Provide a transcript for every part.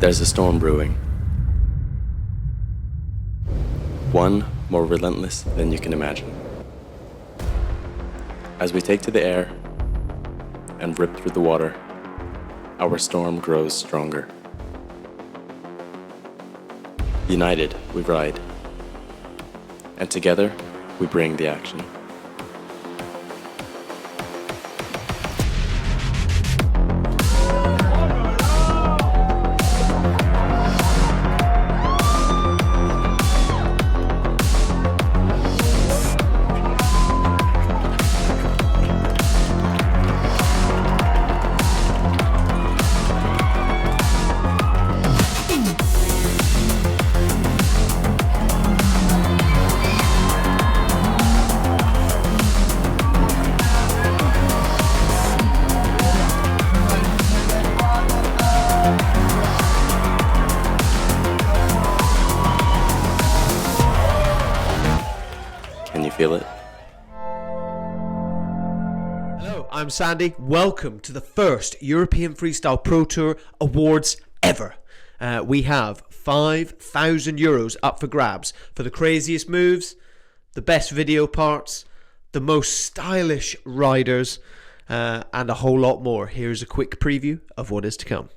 There's a storm brewing. One more relentless than you can imagine. As we take to the air and rip through the water, our storm grows stronger. United, we ride. And together, we bring the action. Can you feel it? Hello, I'm Sandy. Welcome to the first European Freestyle Pro Tour Awards ever. We have €5,000 up for grabs for the craziest moves, the best video parts, the most stylish riders, and a whole lot more. Here's a quick preview of what is to come.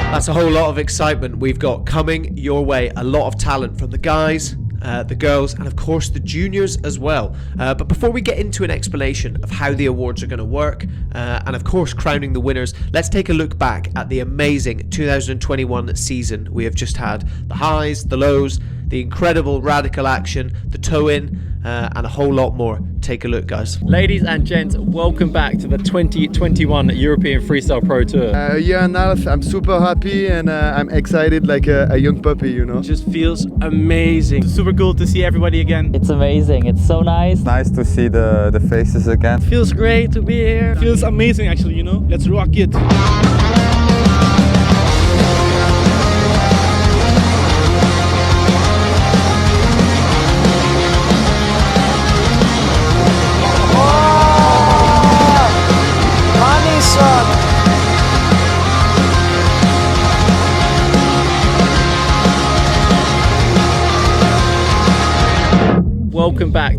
That's a whole lot of excitement we've got coming your way. A lot of talent from the guys, the girls, and of course the juniors as well. But before we get into an explanation of how the awards are going to work, and of course crowning the winners, let's take a look back at the amazing 2021 season we have just had. The highs, the lows, the incredible radical action, the toe-in, and a whole lot more. Take a look, guys. Ladies and gents, welcome back to the 2021 European Freestyle Pro Tour. A year and a half, I'm super happy and I'm excited like a young puppy, you know. It just feels amazing. It's super cool to see everybody again. It's amazing, it's so nice. Nice to see the faces again. Feels great to be here. Feels amazing actually, you know. Let's rock it.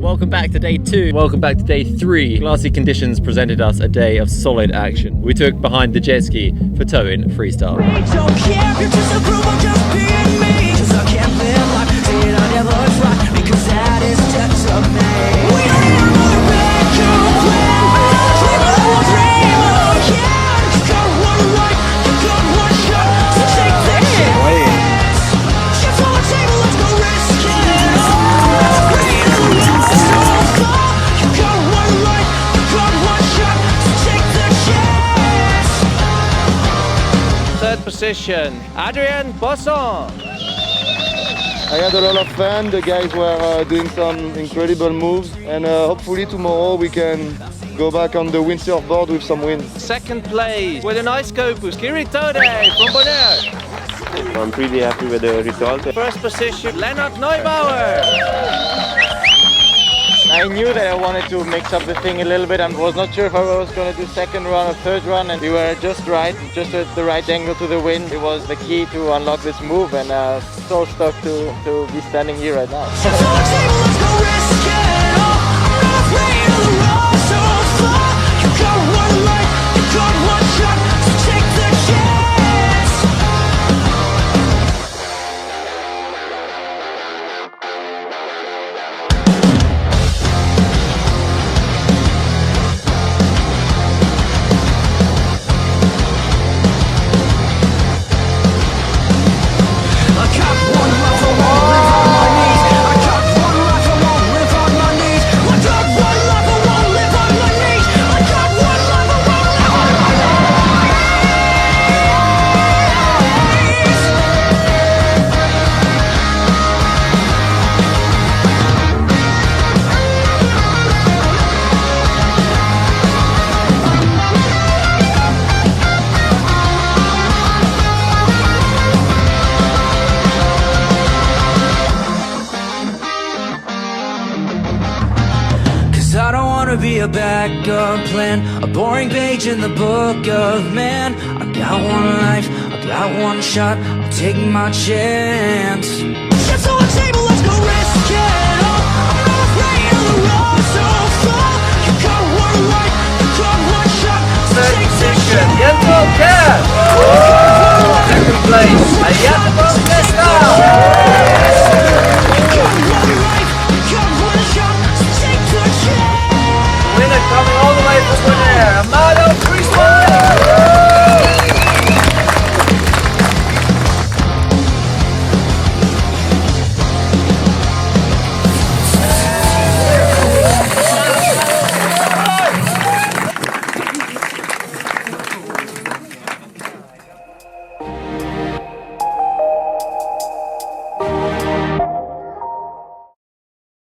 Welcome back to day 2. Welcome back to day 3. Glassy conditions presented us a day of solid action. We took behind the jet ski for toe-in freestyle. Don't care if you're just a group of just being me. 'Cause I can't live life, say it I never try, because that is just a me. We are never back to plan. Dream of a dream again. You got one right, you got one shot, so take that chance. Chips on the table, let's go risk it. Third position, Adrien Bosson. I had a lot of fun, the guys were doing some incredible moves and hopefully tomorrow we can go back on the windsurfboard with some wind. Second place with a nice Scopus, Kiritode from Bonheur. I'm pretty happy with the result. First position, Lennart Neubauer. I knew that I wanted to mix up the thing a little bit. I was not sure if I was going to do second run or third run, and we were just right, just at the right angle to the wind. It was the key to unlock this move, and so stoked to be standing here right now. I got one life, I won't live on my knees. I got one life, I won't live wanna be a backup plan, a boring page in the book of man. I got one life, I got one shot, I'll take my chance. Chips on the table, let's go risk it all. I'm not afraid of the road so far. You got one life, you got one shot, so take the chance. Yellow cat! Second place, Ayana Bosquesta! Winner coming all the way from Bonaire, Amado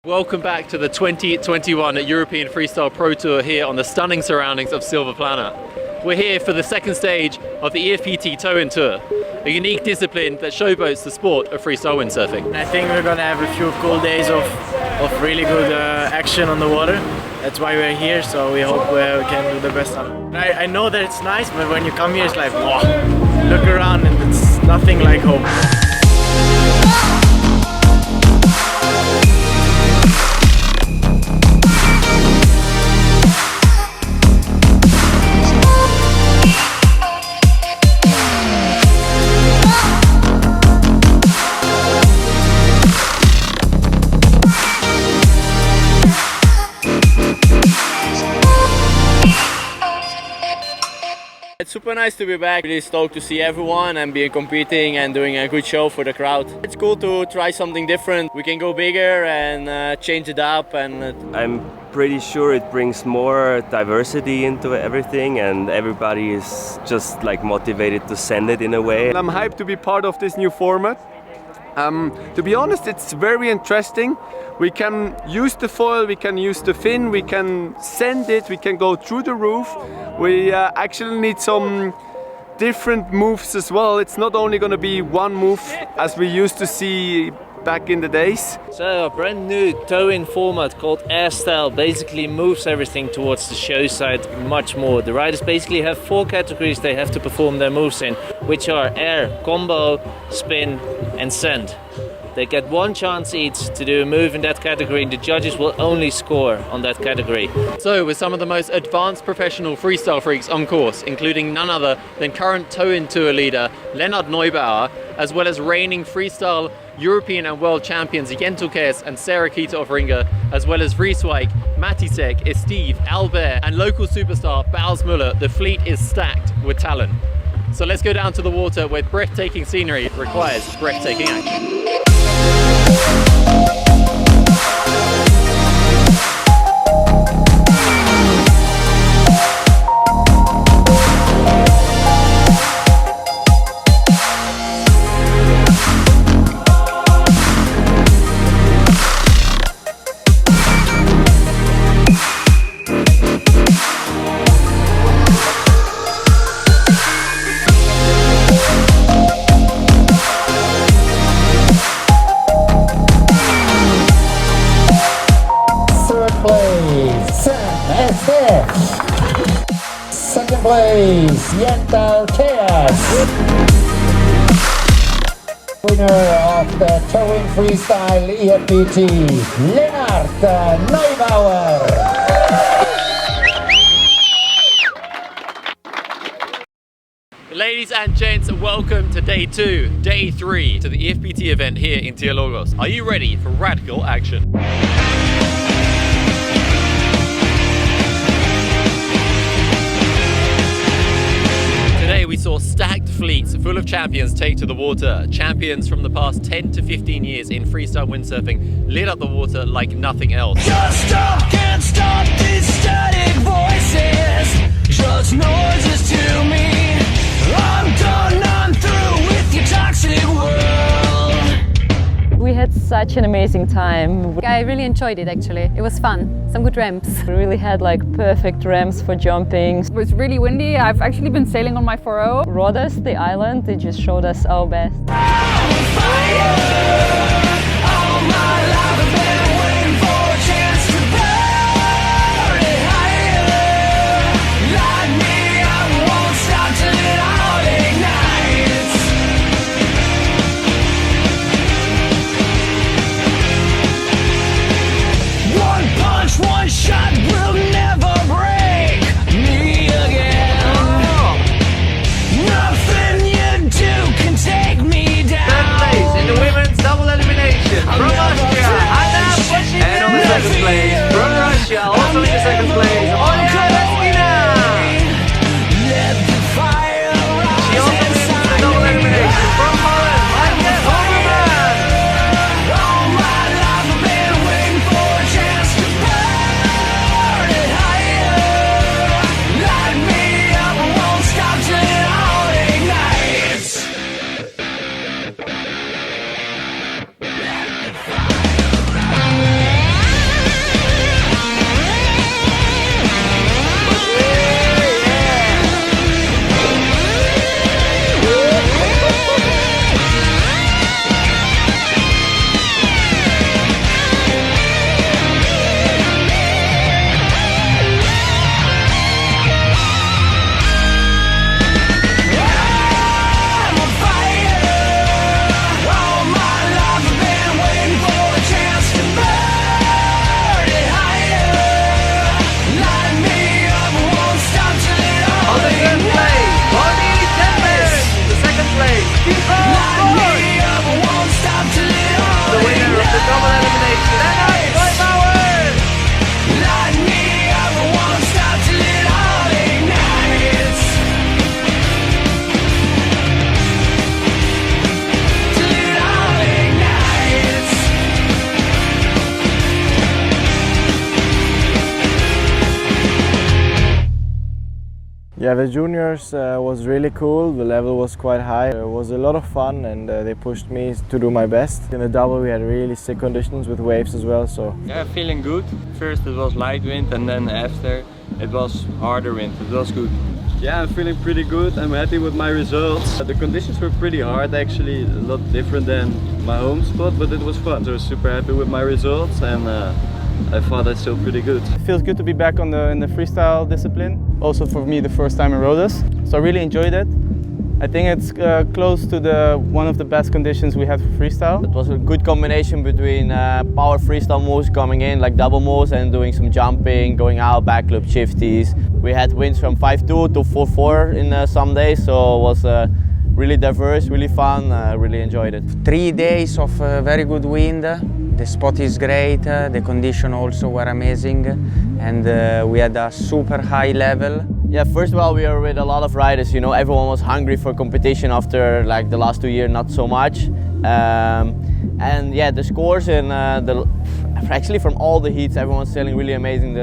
Welcome back to the 2021 European Freestyle Pro Tour here on the stunning surroundings of Silver Planet. We're here for the second stage of the EFPT Tow-In Tour, a unique discipline that showboats the sport of freestyle windsurfing. I think we're gonna have a few cool days of really good action on the water. That's why we're here, so we hope we can do the best on it. I know that it's nice, but when you come here it's like, wow, look around and it's nothing like home. It's super nice to be back. Really stoked to see everyone and be competing and doing a good show for the crowd. It's cool to try something different. We can go bigger and change it up. And I'm pretty sure it brings more diversity into everything, and everybody is just like motivated to send it in a way. I'm hyped to be part of this new format. To be honest, it's very interesting. We can use the foil, we can use the fin, we can send it, we can go through the roof. We actually need some different moves as well. It's not only going to be one move as we used to see back in the days. so a brand new tow-in format called Air Style basically moves everything towards the show side much more. The riders basically have 4 categories they have to perform their moves in, which are air, combo, spin and send. They get 1 chance each to do a move in that category, and the judges will only score on that category. So with some of the most advanced professional freestyle freaks on course, including none other than current Tow-In Tour leader Lennart Neubauer, as well as reigning freestyle European and world champions Jentul Kes and Sarah Kita of Ringer, as well as Vrieswijk, Matisek, Steve, Albert and local superstar Bals Muller, the fleet is stacked with talent. So let's go down to the water where breathtaking scenery requires breathtaking action. Second place, Jentul Kes. Winner of the Tow-In Freestyle EFPT, Lennart Neubauer. Ladies and gents, welcome to day 2, day 3 to the EFPT event here in Tialogos. Are you ready for radical action? Today we saw stacked fleets full of champions take to the water. Champions from the past 10 to 15 years in freestyle windsurfing lit up the water like nothing else. Just stop, can't stop these static voices, just noises to me. I'm done, I'm through with your toxic world. We had such an amazing time. I really enjoyed it actually. It was fun. Some good ramps. We really had like perfect ramps for jumping. It was really windy. I've actually been sailing on my 4.0. Rhodes, the island, they just showed us our best. Yeah, the juniors was really cool. The level was quite high. It was a lot of fun, and they pushed me to do my best. In the double we had really sick conditions with waves as well, so... Yeah, feeling good. First it was light wind, and then after it was harder wind. It was good. Yeah, I'm feeling pretty good. I'm happy with my results. The conditions were pretty hard actually, a lot different than my home spot, but it was fun. So I was super happy with my results, and I thought I still pretty good. It feels good to be back in the freestyle discipline. Also for me the first time in Rhodes, so I really enjoyed it. I think it's close to one of the best conditions we had for freestyle. It was a good combination between power freestyle moves coming in, like double moves, and doing some jumping, going out, back loop, shifties. We had winds from 5.2 to 4.4 in some days, so it was really diverse, really fun, really enjoyed it. 3 days of very good wind. The spot is great, the conditions also were amazing, and we had a super high level. Yeah, first of all, we were with a lot of riders, you know, everyone was hungry for competition after like the last 2 years, not so much. And yeah, the scores and actually from all the heats, everyone's sailing really amazing.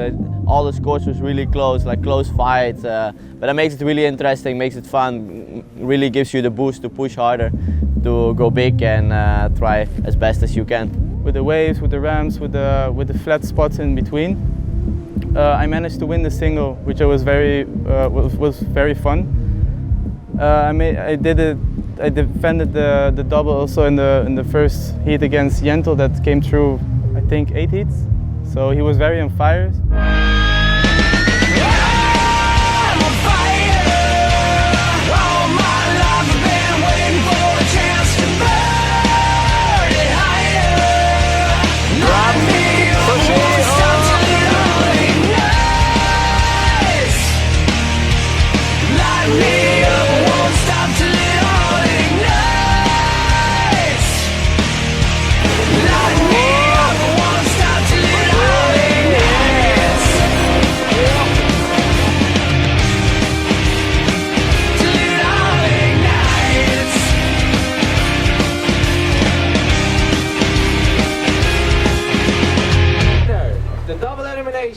All the scores was really close, like close fights, but that makes it really interesting, makes it fun, really gives you the boost to push harder, to go big and try as best as you can. With the waves, with the ramps, with the flat spots in between, I managed to win the single, which was very fun. I defended the double also in the first heat against Jentel that came through, I think 8 heats. So he was very on fire.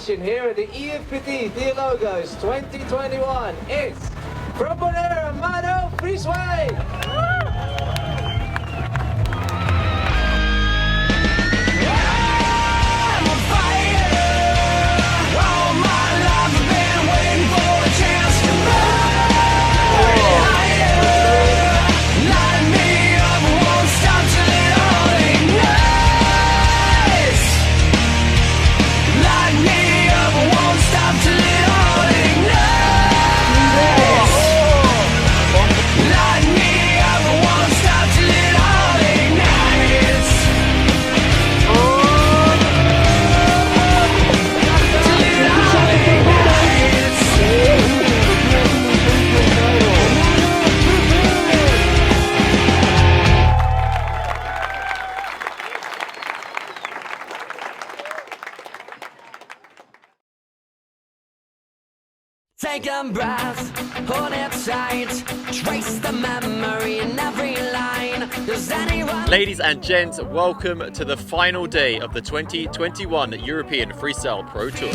Here at the EFPT Logos 2021 is from Bonaire, Mano Friesway. Take a breath, hold it tight, trace the memory in every line. Does anyone... Ladies and gents, welcome to the final day of the 2021 European Freestyle Pro Tour.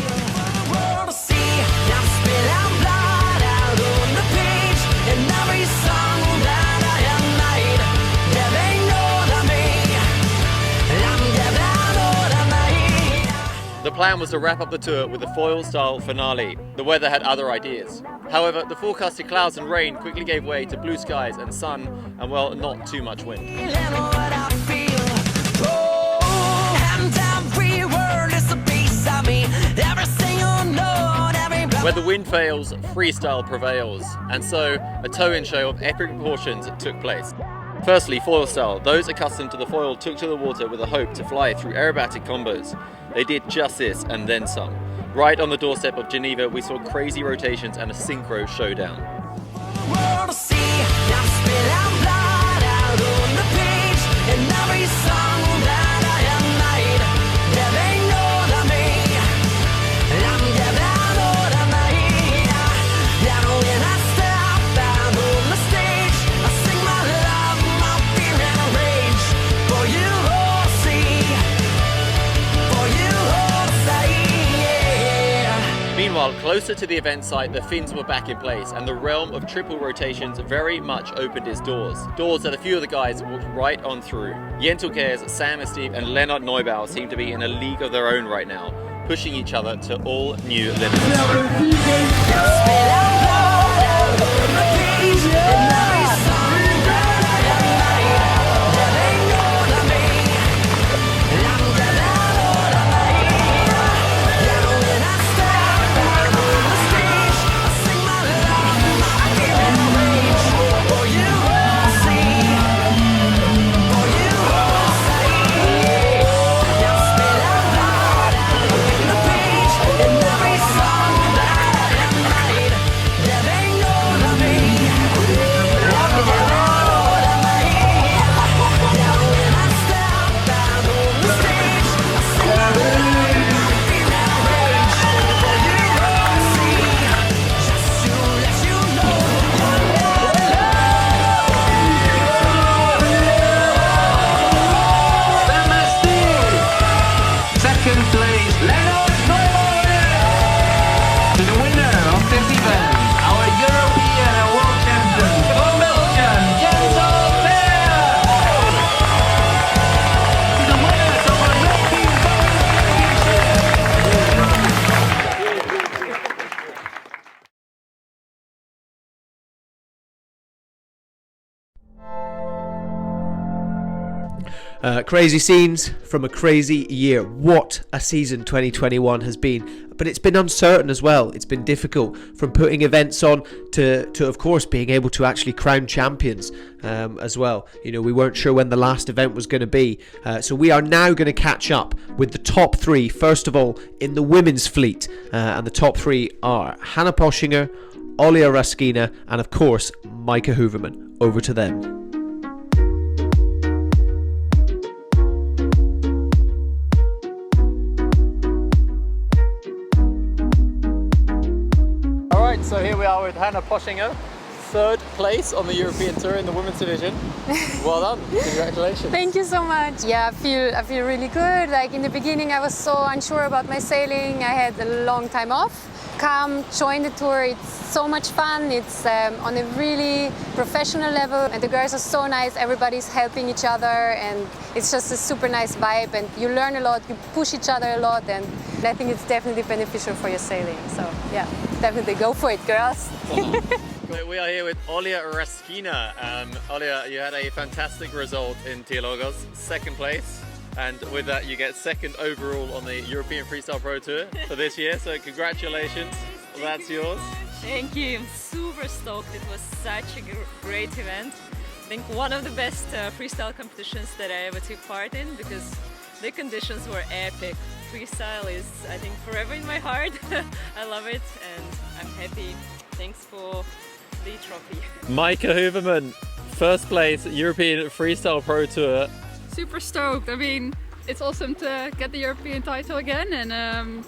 The plan was to wrap up the tour with a foil-style finale. The weather had other ideas. However, the forecasted clouds and rain quickly gave way to blue skies and sun, and well, not too much wind. Where the wind fails, freestyle prevails, and so a tow-in show of epic proportions took place. Firstly, foil style. Those accustomed to the foil took to the water with a hope to fly through aerobatic combos. They did just this and then some. Right on the doorstep of Geneva, we saw crazy rotations and a synchro showdown. Meanwhile, closer to the event site, the fins were back in place, and the realm of triple rotations very much opened its doors. Doors that a few of the guys walked right on through. Jens Kjærs, Sam Esteve, and Lennart Neubauer seem to be in a league of their own right now, pushing each other to all new limits. Crazy scenes from a crazy year. What a season 2021 has been. But it's been uncertain as well. It's been difficult, from putting events on to of course being able to actually crown champions as well. You know, we weren't sure when the last event was going to be. So we are now going to catch up with the top three, first of all, in the women's fleet. And the top three are Hannah Poschinger, Olia Raskina, and of course Micah Hooverman. Over to them. So here we are with Hannah Poschinger, third place on the European Tour in the women's division. Well done, congratulations. Thank you so much. Yeah, I feel really good. Like in the beginning I was so unsure about my sailing. I had a long time off. Come join the tour, it's so much fun. It's on a really professional level and the girls are so nice. Everybody's helping each other and it's just a super nice vibe and you learn a lot, you push each other a lot, and I think it's definitely beneficial for your sailing. So yeah, definitely go for it, girls. We are here with Olia Raskina. Olia, you had a fantastic result in Teologos, second place. And with that, you get second overall on the European Freestyle Pro Tour for this year. So congratulations, that's yours. Thank you, I'm super stoked. It was such a great event. I think one of the best freestyle competitions that I ever took part in, because the conditions were epic. Freestyle is, I think, forever in my heart. I love it and I'm happy. Thanks for the trophy. Micah Hooverman, first place European Freestyle Pro Tour. Super stoked. I mean, it's awesome to get the European title again, and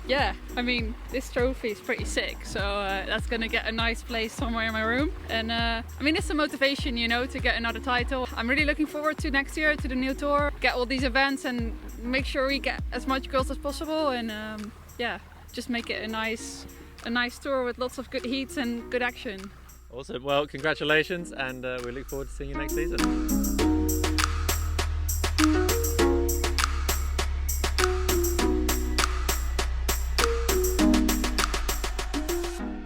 yeah, I mean, this trophy is pretty sick, so that's gonna get a nice place somewhere in my room. And I mean, it's a motivation, you know, to get another title. I'm really looking forward to next year, to the new tour, get all these events and make sure we get as much girls as possible, and yeah, just make it a nice tour with lots of good heats and good action. Awesome. Well, congratulations, and we look forward to seeing you next season.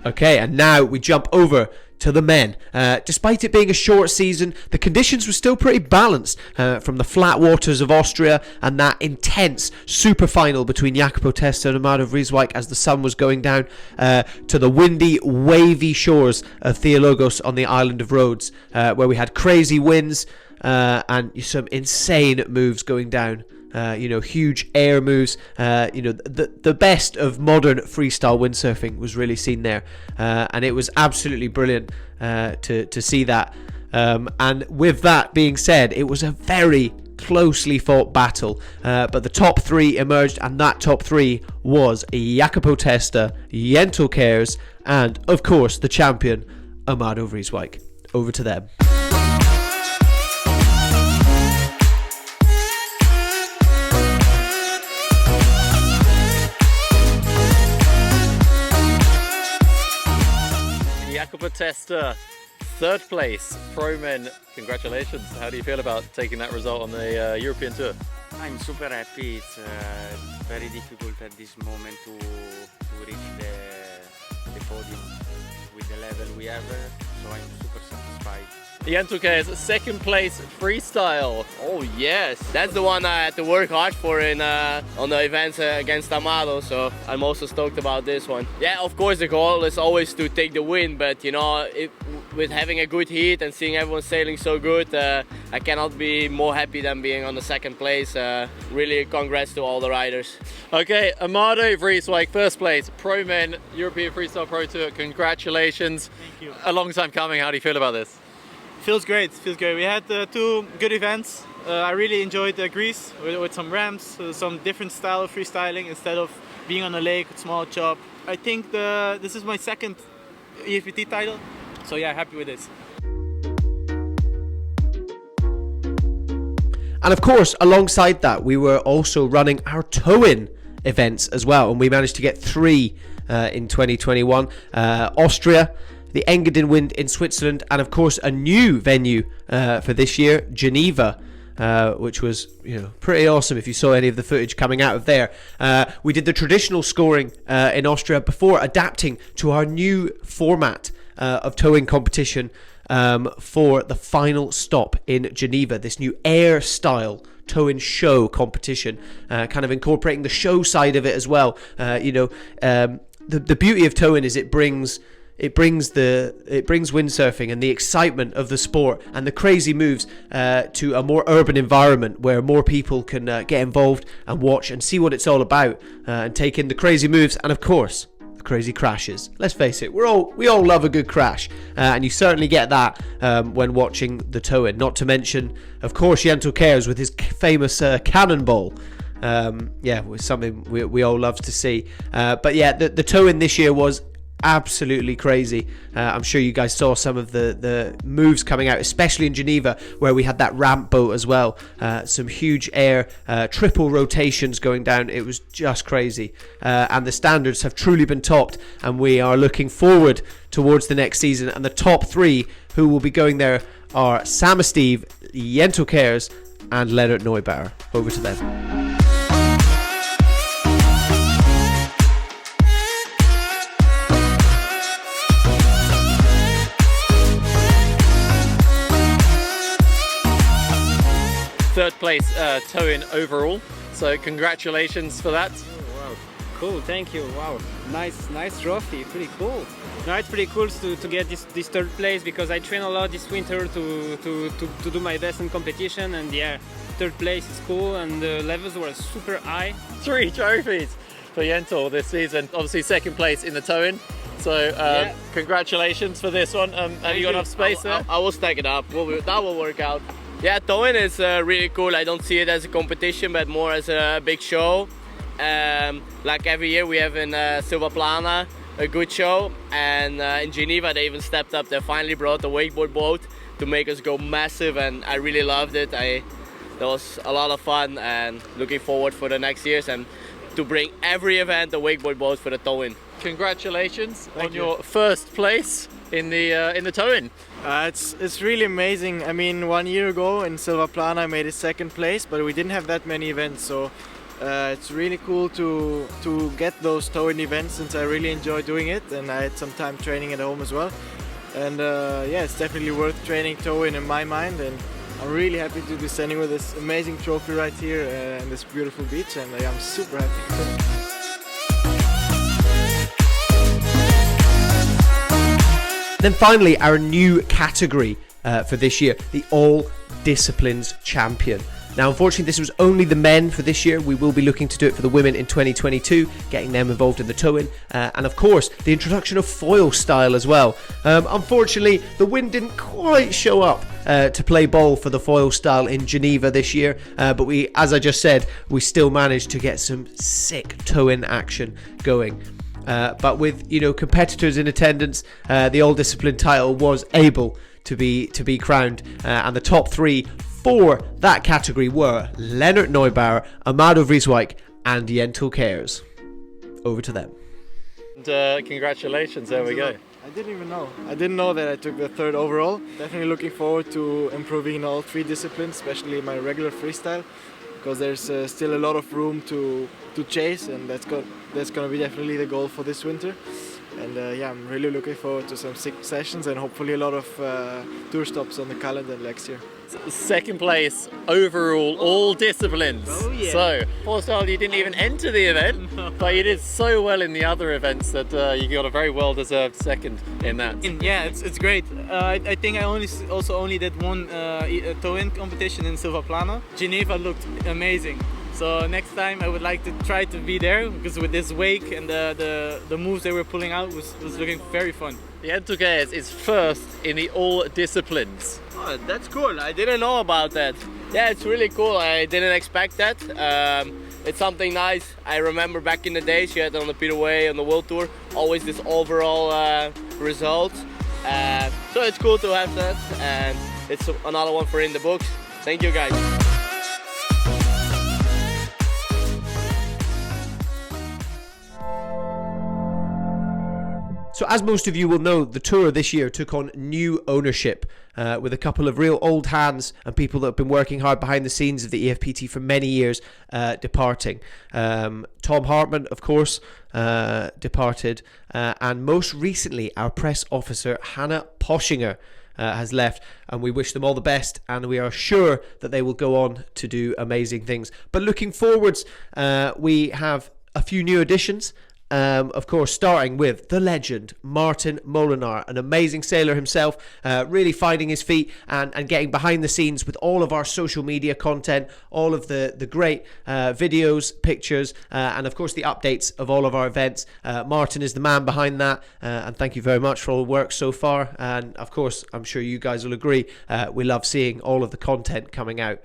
Okay, and now we jump over to the men. Despite it being a short season, the conditions were still pretty balanced, from the flat waters of Austria and that intense super final between Jacopo Testa and Amado Vrieswijk as the sun was going down, to the windy, wavy shores of Theologos on the island of Rhodes, where we had crazy winds and some insane moves going down. You know, huge air moves. You know, the best of modern freestyle windsurfing was really seen there, and it was absolutely brilliant to see that. And with that being said, it was a very closely fought battle, but the top three emerged, and that top three was Jacopo Testa, Jens Kjærs, and of course the champion Amado Vrieswijk. Over to them. super tester, third place, pro men. Congratulations. How do you feel about taking that result on the European Tour? I'm super happy. It's very difficult at this moment to reach the podium with the level we have, so I'm super satisfied. Jentel Kers, second place freestyle. Oh yes, that's the one I had to work hard for in on the events against Amado, so I'm also stoked about this one. Yeah, of course the goal is always to take the win, but you know, with having a good heat and seeing everyone sailing so good, I cannot be more happy than being on the second place. Really congrats to all the riders. Okay, Amado Vrieswijk, first place, pro men, European Freestyle Pro Tour, congratulations. Thank you. A long time coming, how do you feel about this? Feels great, feels great. We had two good events. I really enjoyed Greece with some ramps, some different style of freestyling instead of being on a lake with small chop. I think this is my second EFPT title, so yeah, happy with this. And of course, alongside that, we were also running our tow-in events as well, and we managed to get 3 in 2021. Austria, the Engadin Wind in Switzerland, and of course a new venue for this year, Geneva, which was pretty awesome if you saw any of the footage coming out of there. We did the traditional scoring in Austria before adapting to our new format of towing competition for the final stop in Geneva, this new air style tow-in show competition, kind of incorporating the show side of it as well. The beauty of towing is it brings windsurfing and the excitement of the sport and the crazy moves to a more urban environment where more people can get involved and watch and see what it's all about and take in the crazy moves and of course the crazy crashes. Let's face it, we all love a good crash, and you certainly get that when watching the tow-in. Not to mention, of course, Jentel Kers with his famous cannonball. Was something we all love to see. But yeah, the tow-in this year was absolutely crazy. I'm sure you guys saw some of the moves coming out, especially in Geneva where we had that ramp boat as well, some huge air triple rotations going down. It was just crazy, and the standards have truly been topped, and we are looking forward towards the next season. And the top 3 who will be going there are Sam Steve, Jentel Kers and Leonard Neubauer. Over to them. Third place tow-in overall, so congratulations for that. Oh, wow, cool, thank you. Wow, nice trophy, pretty cool. No, it's pretty cool to get this third place because I train a lot this winter to do my best in competition, and yeah, third place is cool and the levels were super high. 3 trophies for Jentel this season, obviously second place in the tow-in. So congratulations for this one. Have you got enough space there? I will stack it up, that will work out. Yeah, towing is really cool. I don't see it as a competition, but more as a big show. Like every year we have in Silvaplana a good show, and in Geneva they even stepped up. They finally brought the wakeboard boat to make us go massive, and I really loved it. That was a lot of fun, and looking forward for the next years and to bring every event a wakeboard boat for the towing. Congratulations on your first place in the tow-in. It's really amazing. I mean, 1 year ago in Silvaplana I made a second place, but we didn't have that many events, so it's really cool to get those tow-in events since I really enjoy doing it, and I had some time training at home as well. And yeah, it's definitely worth training tow-in my mind, and I'm really happy to be standing with this amazing trophy right here in this beautiful beach, and I'm super happy. Then finally, our new category for this year, the All Disciplines Champion. Now, unfortunately, this was only the men for this year. We will be looking to do it for the women in 2022, getting them involved in the towing. And of course, the introduction of foil style as well. Unfortunately, the wind didn't quite show up to play ball for the foil style in Geneva this year. But we, as I just said, we still managed to get some sick towing action going. But with competitors in attendance, the All Discipline title was able to be crowned, and the top 3 for that category were Leonard Neubauer, Amado Vrieswijk, and Jentel Kers. Over to them. And congratulations! There we go. I didn't even know. I didn't know that I took the 3rd overall. Definitely looking forward to improving in all 3 disciplines, especially my regular freestyle, because there's still a lot of room to chase, and that's going to be definitely the goal for this winter. And yeah, I'm really looking forward to some 6 sessions and hopefully a lot of tour stops on the calendar next year. 2nd place overall, all disciplines. Oh, yeah. So, Forstal, you didn't even enter the event, but you did so well in the other events that you got a very well-deserved 2nd in that. Yeah, it's great. I think I only did one tow-in competition in Silvaplana. Geneva looked amazing. So next time I would like to try to be there, because with this wake and the moves they were pulling out was looking very fun. The Portuguese is 1st in the all disciplines. Oh, that's cool. I didn't know about that. Yeah, it's really cool. I didn't expect that. It's something nice. I remember back in the days you had on the Peter Way on the World Tour always this overall result. So it's cool to have that, and it's another one for in the books. Thank you guys. So as most of you will know, the tour this year took on new ownership with a couple of real old hands and people that have been working hard behind the scenes of the EFPT for many years departing. Tom Hartman, of course, departed, and most recently our press officer Hannah Poschinger has left, and we wish them all the best, and we are sure that they will go on to do amazing things. But looking forwards, we have a few new additions. Of course, starting with the legend Martin Molenaar, an amazing sailor himself, really finding his feet and getting behind the scenes with all of our social media content, all of the great videos, pictures, and of course the updates of all of our events. Martin is the man behind that, and thank you very much for all the work so far. And of course, I'm sure you guys will agree, we love seeing all of the content coming out.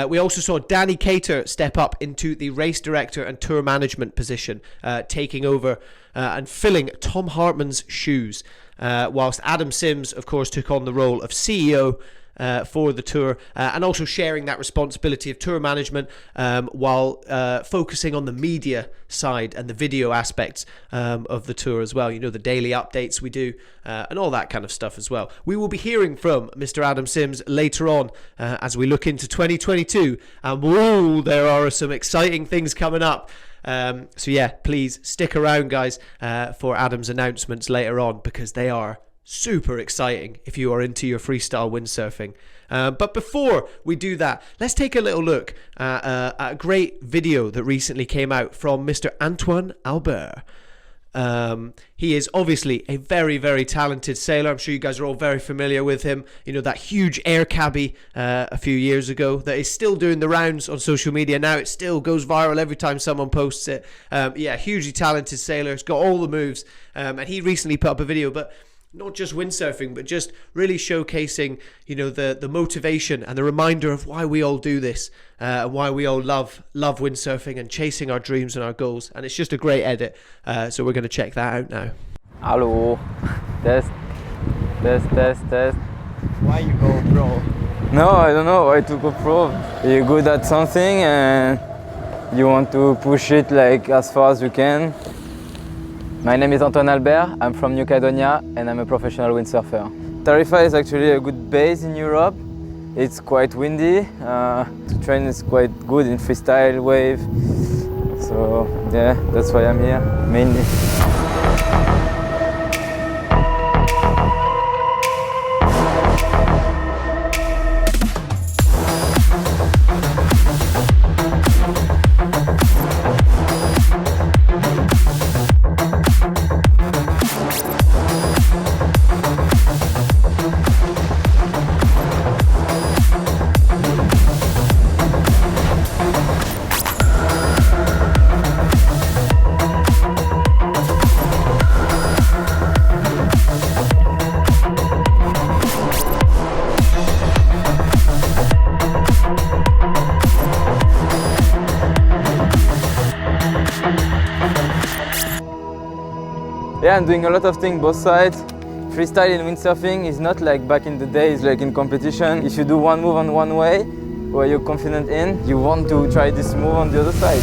We also saw Danny Cater step up into the race director and tour management position, taking over and filling Tom Hartman's shoes, whilst Adam Sims, of course, took on the role of CEO for the tour, and also sharing that responsibility of tour management while focusing on the media side and the video aspects of the tour as well. You know, the daily updates we do and all that kind of stuff as well. We will be hearing from Mr. Adam Sims later on as we look into 2022, and whoa, there are some exciting things coming up. So yeah, please stick around, guys, for Adam's announcements later on, because they are super exciting if you are into your freestyle windsurfing. But before we do that, let's take a little look at a great video that recently came out from Mr. Antoine Albert. He is obviously a very, very talented sailor. I'm sure you guys are all very familiar with him. You know, that huge air cabbie a few years ago that is still doing the rounds on social media now. It still goes viral every time someone posts it. Yeah, hugely talented sailor. He's got all the moves. And he recently put up a video, but not just windsurfing, but just really showcasing, you know, the motivation and the reminder of why we all do this, and why we all love windsurfing and chasing our dreams and our goals. And it's just a great edit. So we're going to check that out now. Hello, test. Why you go pro? No, I don't know why to go pro. You're good at something and you want to push it like as far as you can. My name is Antoine Albert, I'm from New Caledonia and I'm a professional windsurfer. Tarifa is actually a good base in Europe. It's quite windy, to train is quite good in freestyle wave. So yeah, that's why I'm here, mainly. Yeah, I'm doing a lot of things both sides. Freestyle in windsurfing is not like back in the days, like in competition. If you do one move on one way, where you're confident in, you want to try this move on the other side.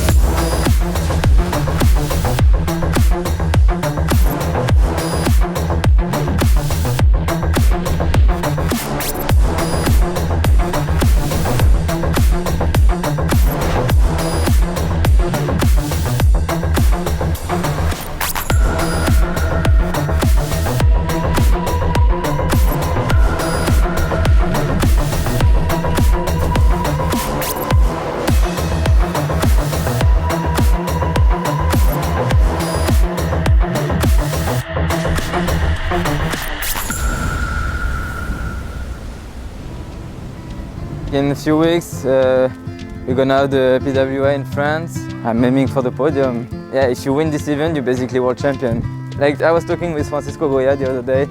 In a few weeks, we're gonna have the PWA in France. I'm aiming for the podium. Yeah, if you win this event, you're basically world champion. Like, I was talking with Francisco Goya the other day,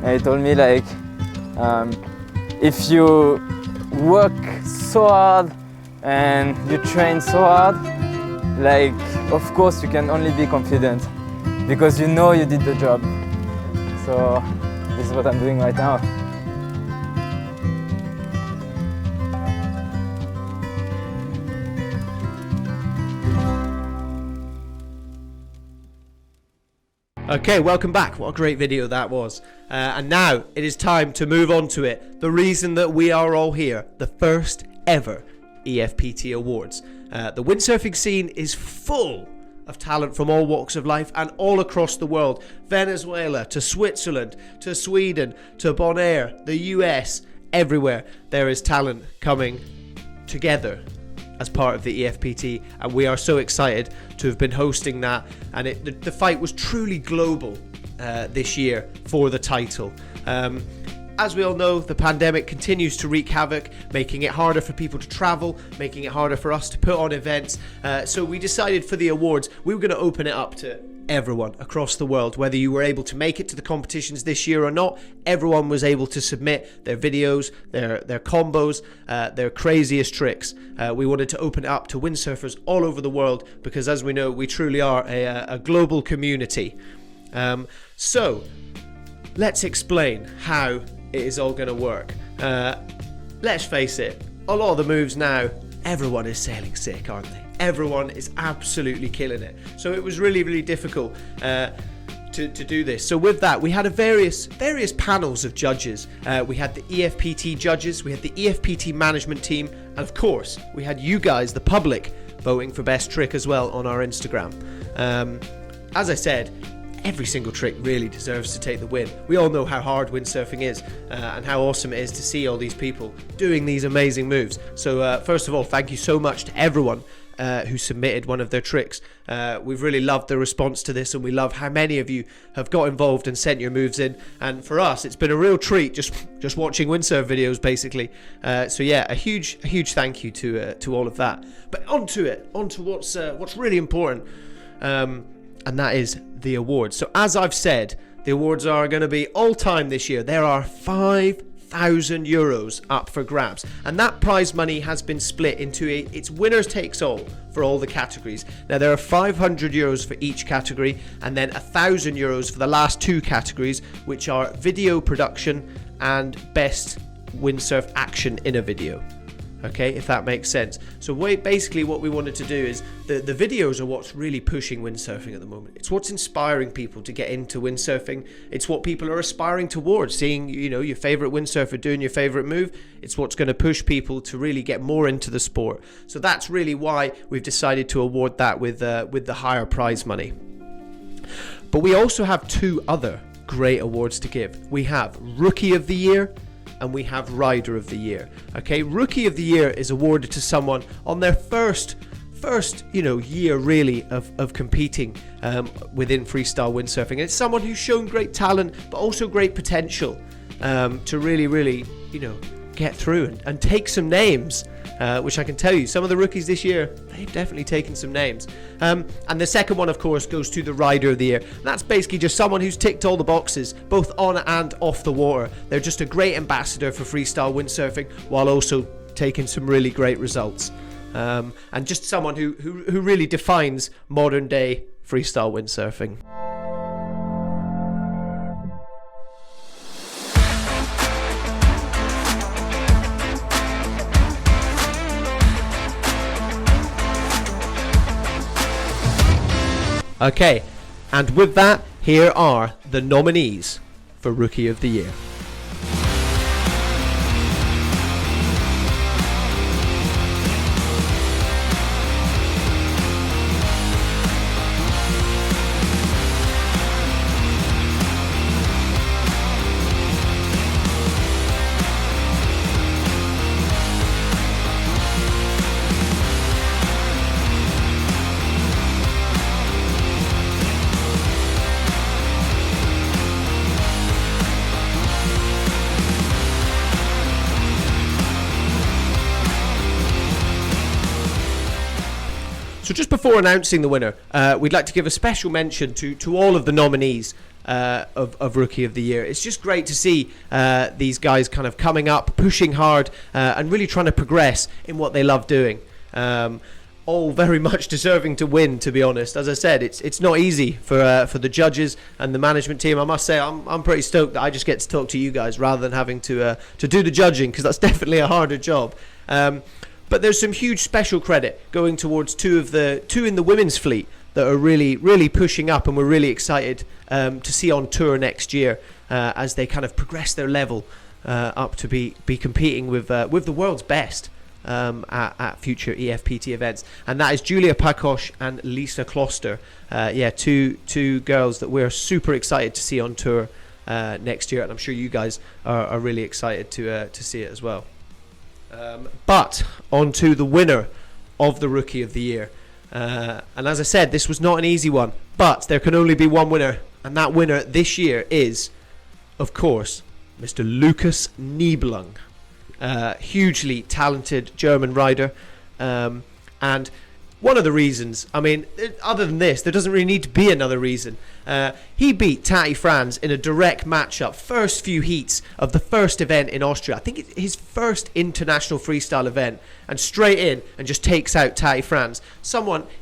and he told me, like, if you work so hard and you train so hard, like, of course you can only be confident because you know you did the job. So this is what I'm doing right now. Okay, welcome back. What a great video that was. And now it is time to move on to it. The reason that we are all here, the first ever EFPT Awards. The windsurfing scene is full of talent from all walks of life and all across the world. Venezuela to Switzerland to Sweden to Bonaire, the US, everywhere there is talent coming together as part of the EFPT, and we are so excited to have been hosting that. And the fight was truly global this year for the title. As we all know, the pandemic continues to wreak havoc, making it harder for people to travel, making it harder for us to put on events. So we decided for the awards, we were going to open it up to everyone across the world. Whether you were able to make it to the competitions this year or not, everyone was able to submit their videos, their combos, their craziest tricks. We wanted to open it up to windsurfers all over the world because, as we know, we truly are a global community. So let's explain how it is all going to work. Let's face it, a lot of the moves now, everyone is sailing sick, aren't they? Everyone is absolutely killing it. So it was really, really difficult to do this. So with that, we had various panels of judges. We had the EFPT judges, we had the EFPT management team, and of course, we had you guys, the public, voting for best trick as well on our Instagram. As I said, every single trick really deserves to take the win. We all know how hard windsurfing is and how awesome it is to see all these people doing these amazing moves. So first of all, thank you so much to everyone who submitted one of their tricks. We've really loved the response to this, and we love how many of you have got involved and sent your moves in. And for us, it's been a real treat just watching windsurf videos, basically. So yeah, a huge thank you to all of that. But onto what's really important, and that is the awards. So as I've said, the awards are going to be all time this year. There are 5,000 euros up for grabs, and that prize money has been split into it's winners takes all for all the categories. Now there are 500 euros for each category, and then 1,000 euros for the last two categories, which are video production and best windsurf action in a video. Okay, if that makes sense. So basically what we wanted to do is the videos are what's really pushing windsurfing at the moment. It's what's inspiring people to get into windsurfing. It's what people are aspiring towards, seeing your favorite windsurfer doing your favorite move. It's what's going to push people to really get more into the sport. So that's really why we've decided to award that with the higher prize money. But we also have two other great awards to give. We have Rookie of the Year and we have Rider of the Year. Okay, Rookie of the Year is awarded to someone on their first year really of competing within freestyle windsurfing. And it's someone who's shown great talent but also great potential to really get through and take some names, which I can tell you, some of the rookies this year, they've definitely taken some names. And the second one, of course, goes to the Rider of the Year. That's basically just someone who's ticked all the boxes, both on and off the water. They're just a great ambassador for freestyle windsurfing while also taking some really great results. And just someone who really defines modern day freestyle windsurfing. Okay, and with that, here are the nominees for Rookie of the Year. So just before announcing the winner, we'd like to give a special mention to all of the nominees of Rookie of the Year. It's just great to see these guys kind of coming up, pushing hard, and really trying to progress in what they love doing. All very much deserving to win, to be honest. As I said, it's not easy for the judges and the management team. I must say, I'm pretty stoked that I just get to talk to you guys rather than having to do the judging, because that's definitely a harder job. But there's some huge special credit going towards two in the women's fleet that are really pushing up, and we're really excited to see on tour next year as they kind of progress their level up to be competing with the world's best at future EFPT events. And that is Julia Pakosh and Lisa Kloster. Two girls that we're super excited to see on tour next year, and I'm sure you guys are really excited to see it as well. But on to the winner of the Rookie of the Year. And as I said, this was not an easy one, but there can only be one winner, and that winner this year is, of course, Mr. Lukas Nieblang. Hugely talented German rider, and one of the reasons, I mean, other than this, there doesn't really need to be another reason. He beat Tati Franz in a direct matchup, first few heats of the first event in Austria. I think it's his first international freestyle event, and straight in and just takes out Tati Franz.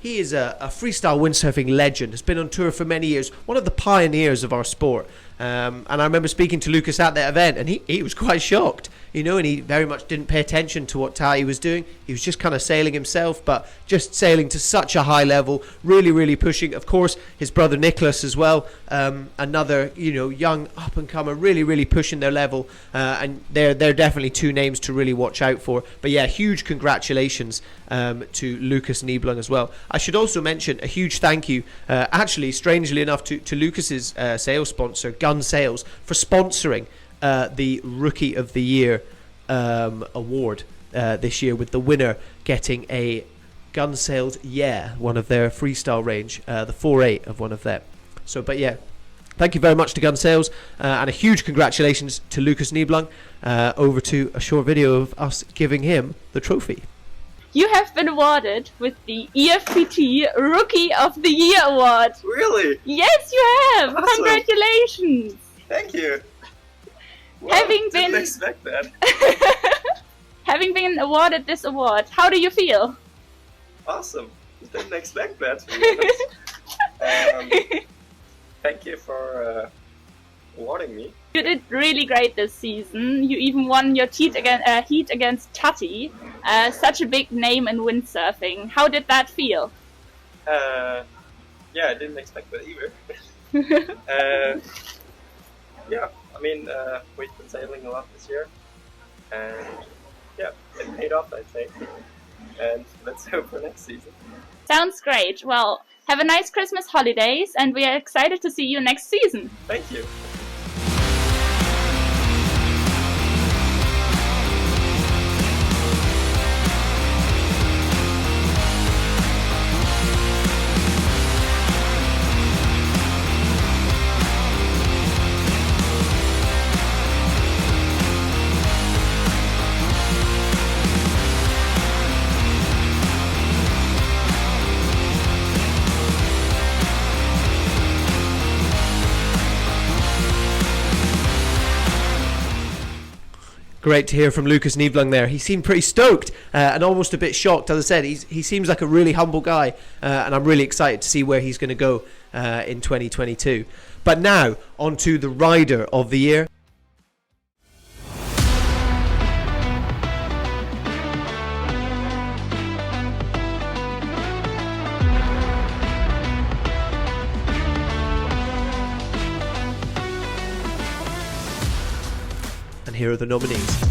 He is a freestyle windsurfing legend, has been on tour for many years, one of the pioneers of our sport. And I remember speaking to Lucas at that event, and he was quite shocked, and he very much didn't pay attention to what Tati was doing. He was just kind of sailing himself, but just sailing to such a high level, really pushing. Of course, his brother Nicholas as well, another young up and comer, really pushing their level, and they're definitely two names to really watch out for. But yeah, huge congratulations to Lukas Nieblang as well. I should also mention a huge thank you, actually strangely enough, to Lucas's sales sponsor, Gun Sales, for sponsoring the Rookie of the Year award this year, with the winner getting a Gun Sales one of their freestyle range, the 4.8 of one of them. So, but yeah, thank you very much to Gun Sales, and a huge congratulations to Lukas Nieblang. Over to a short video of us giving him the trophy. You have been awarded with the EFPT Rookie of the Year award. Really? Yes, you have. Awesome. Congratulations. Thank you. Wow, didn't expect that. Having been awarded this award, how do you feel? Awesome. Didn't expect that, to be honest. Thank you for awarding me. You did really great this season. You even won your heat against Tati, such a big name in windsurfing. How did that feel? Yeah, I didn't expect that either. Yeah, I mean, we've been sailing a lot this year, and yeah, it paid off, I think. And let's hope for next season. Sounds great. Well, have a nice Christmas holidays, and we are excited to see you next season. Thank you. Great to hear from Lukas Nieblang there. He seemed pretty stoked and almost a bit shocked. As I said, he seems like a really humble guy, and I'm really excited to see where he's going to go in 2022. But now, on to the Rider of the Year. And here are the nominees.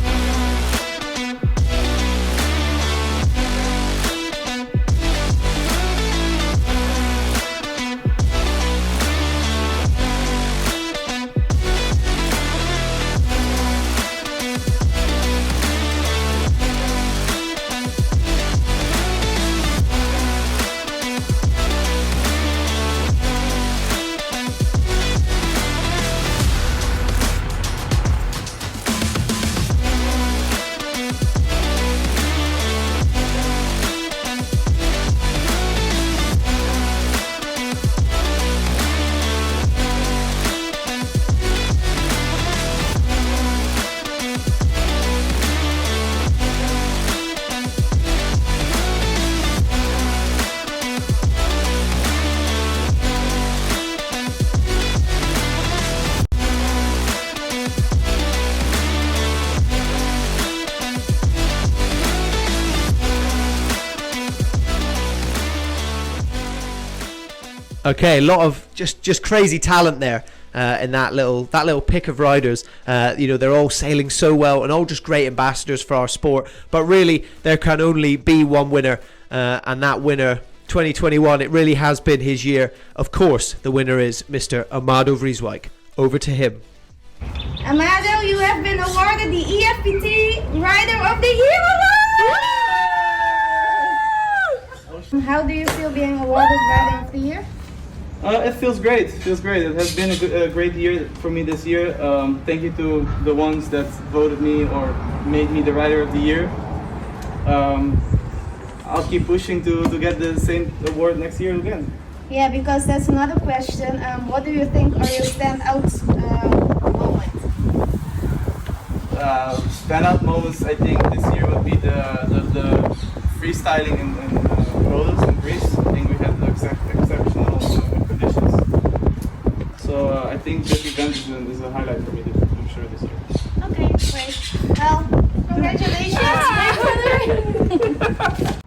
Okay, a lot of just crazy talent there in that little pick of riders. They're all sailing so well and all just great ambassadors for our sport. But really, there can only be one winner, and that winner, 2021, it really has been his year. Of course, the winner is Mr. Amado Vrieswijk. Over to him. Amado, you have been awarded the EFPT Rider of the Year Award! How do you feel being awarded Rider of the Year? It feels great. It has been a great year for me this year. Thank you to the ones that voted me or made me the Rider of the Year. I'll keep pushing to get the same award next year again. Yeah, because that's another question. What do you think are your standout moments? Standout moments, I think this year would be the freestyling in Rhodes in Greece. I think we had exceptional conditions. So I think this event is a highlight for me for sure this year. Okay, great. Well, congratulations, my brother!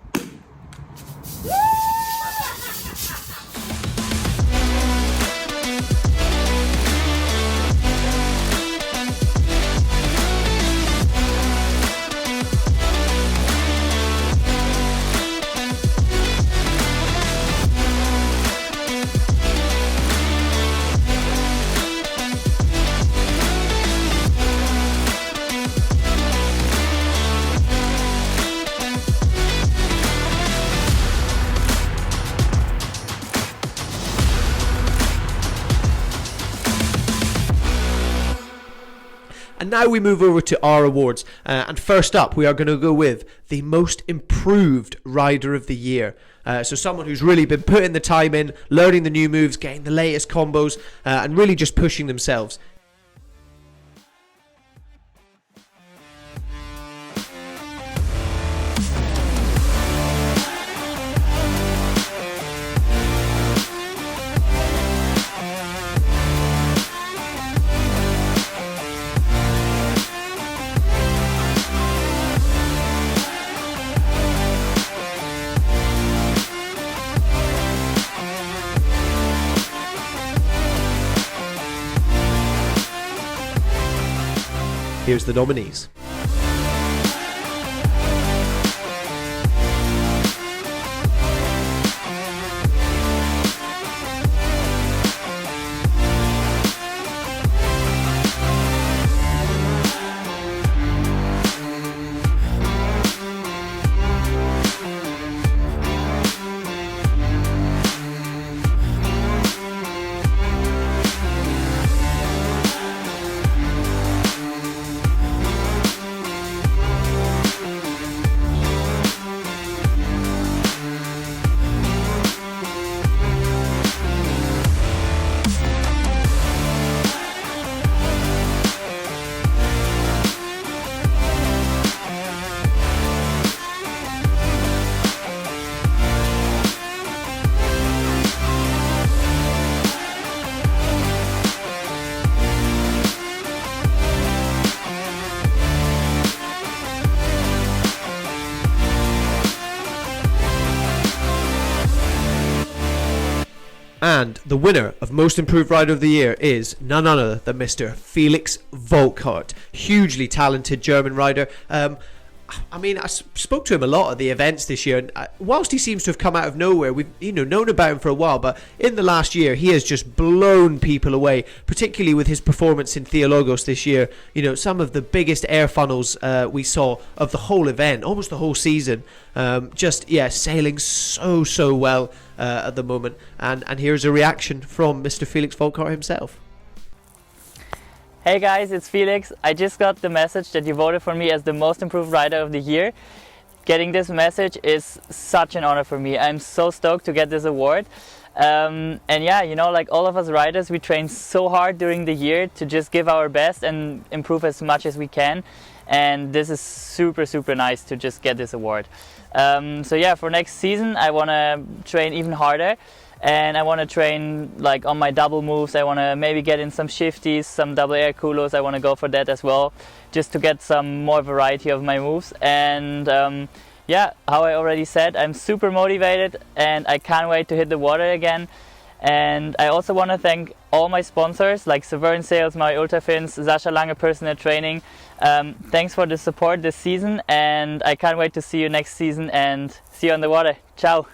And now we move over to our awards. And first up, we are going to go with the most improved rider of the year. So someone who's really been putting the time in, learning the new moves, getting the latest combos, and really just pushing themselves. Here's the nominees. And the winner of Most Improved Rider of the Year is none other than Mr. Felix Volkart. Hugely talented German rider. I spoke to him a lot at the events this year, and whilst he seems to have come out of nowhere, we've known about him for a while, but in the last year he has just blown people away, particularly with his performance in Theologos this year. Some of the biggest air funnels we saw of the whole event, almost the whole season. Sailing so well at the moment, and here's a reaction from Mr. Felix Volkart himself. Hey guys, it's Felix. I just got the message that you voted for me as the most improved rider of the year. Getting this message is such an honor for me. I'm so stoked to get this award. Like all of us riders, we train so hard during the year to just give our best and improve as much as we can. And this is super nice to just get this award. For next season, I want to train even harder. And I want to train like on my double moves. I want to maybe get in some shifties, some double air culos. I want to go for that as well, just to get some more variety of my moves. And how I already said, I'm super motivated and I can't wait to hit the water again. And I also want to thank all my sponsors like Severn Sales, my Ultrafins, Sascha Lange Personal Training. Thanks for the support this season, and I can't wait to see you next season and see you on the water. Ciao!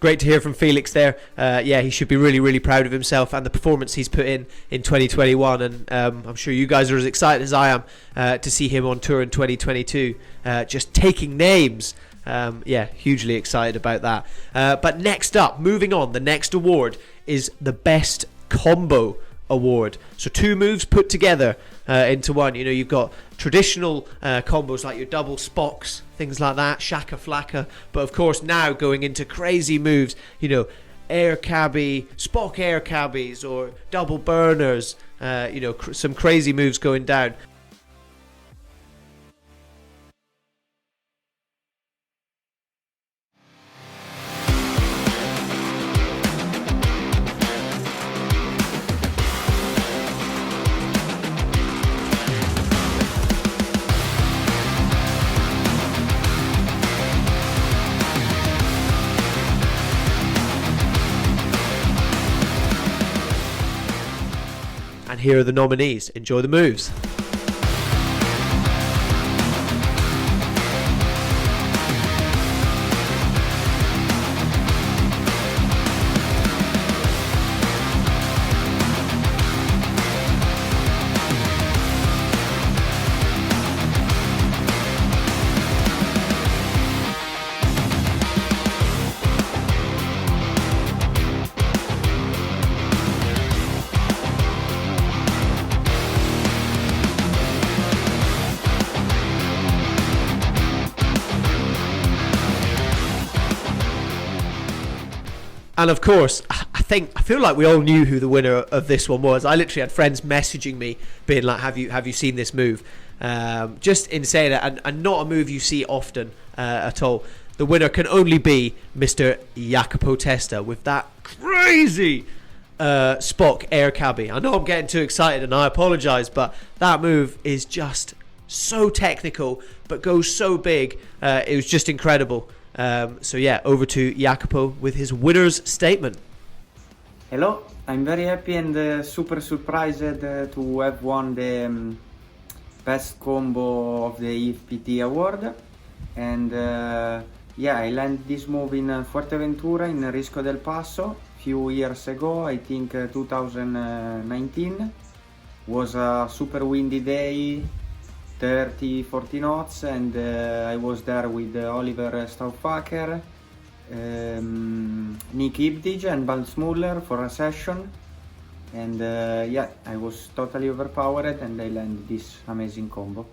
Great to hear from Felix there. Yeah, he should be really, really proud of himself and the performance he's put in 2021. And I'm sure you guys are as excited as I am to see him on tour in 2022, just taking names. Yeah, hugely excited about that. But next up, moving on, the next award is the Best Combo Award. So 2 moves put together into one. You know, you've got traditional combos like your double Spocks, things like that, Shaka Flaka, but of course now going into crazy moves, you know, air cabbie, Spock air cabbies, or double burners, you know, some crazy moves going down. And here are the nominees. Enjoy the moves. And of course, I feel like we all knew who the winner of this one was. I literally had friends messaging me being like, have you seen this move? Just insane, and not a move you see often at all. The winner can only be Mr. Jacopo Testa with that crazy Spock air cabbie. I know I'm getting too excited and I apologise, but that move is just so technical but goes so big. It was just incredible. So yeah, over to Jacopo with his winner's statement. Hello, I'm very happy and super surprised to have won the best combo of the EFPT Award. And yeah, I landed this move in Fuerteventura in Risco del Paso a few years ago, I think 2019. Was a super windy day, 30-40 knots, and I was there with Oliver Stauffacher, Nick Ibdij and Balsmuller for a session, and yeah, I was totally overpowered and I landed this amazing combo.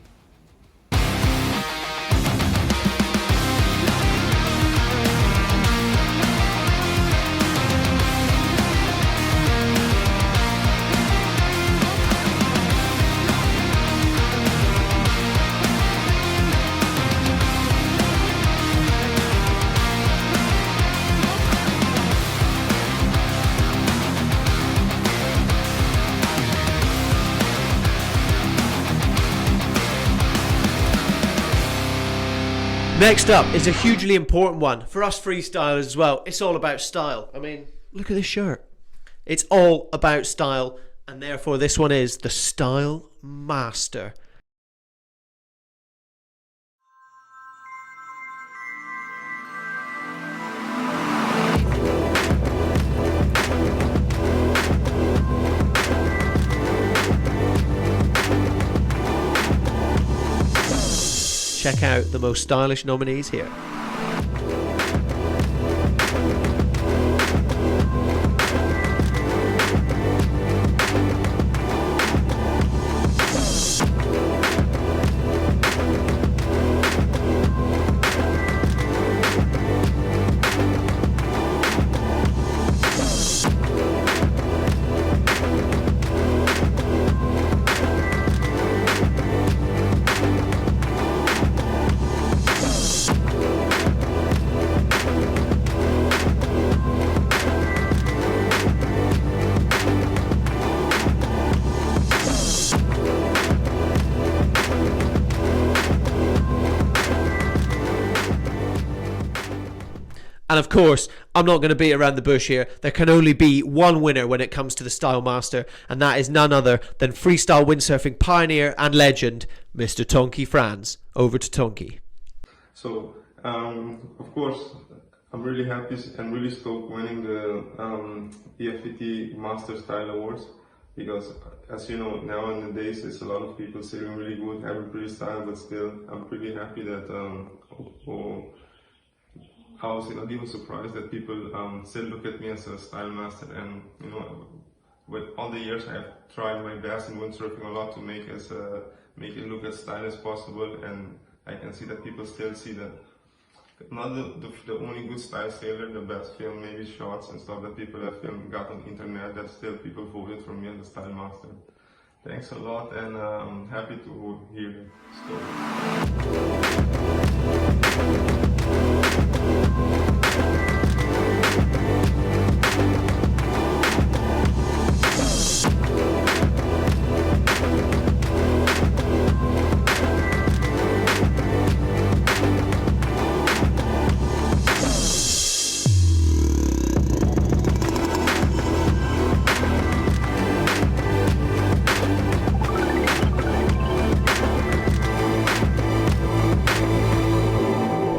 Next up is a hugely important one for us freestylers as well. It's all about style. I mean, look at this shirt. It's all about style, and therefore this one is the Style Master. check out the most stylish nominees here. And of course, I'm not going to beat around the bush here. There can only be one winner when it comes to the Style Master, and that is none other than freestyle windsurfing pioneer and legend, Mr. Tonki Franz. Over to Tonki. So, of course, I'm really happy and really stoked winning the EFPT Master Style Awards, because as you know, nowadays there's a lot of people sailing really good, having pretty style, but still, I'm pretty happy that I was not even surprised that people still look at me as a style master. And you know, with all the years I have tried my best in windsurfing a lot to make it look as stylish as possible, and I can see that people still see that not the only good style sailor, the best film, maybe shots and stuff that people have got on the internet, that still people voted for me as the style master. Thanks a lot, and I'm happy to hear the story.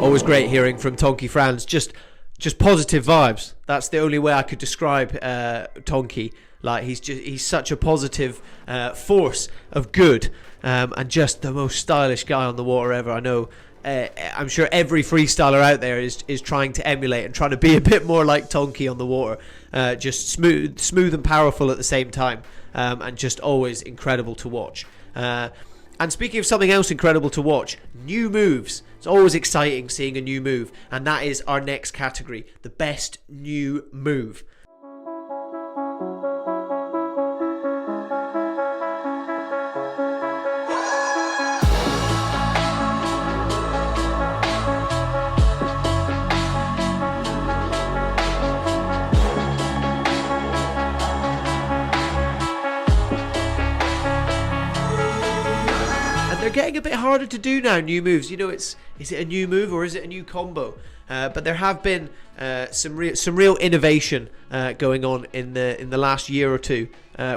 Always great hearing from Tonki Franz. Just positive vibes. That's the only way I could describe Tonki. Like he's such a positive force of good, and just the most stylish guy on the water ever. I know. I'm sure every freestyler out there is trying to emulate and trying to be a bit more like Tonki on the water. Just smooth and powerful at the same time, and just always incredible to watch. And speaking of something else incredible to watch, new moves. It's always exciting seeing a new move, and that is our next category, the best new move. They're getting a bit harder to do now, new moves. You know, is it a new move or is it a new combo? But there have been some real innovation going on in the last year or two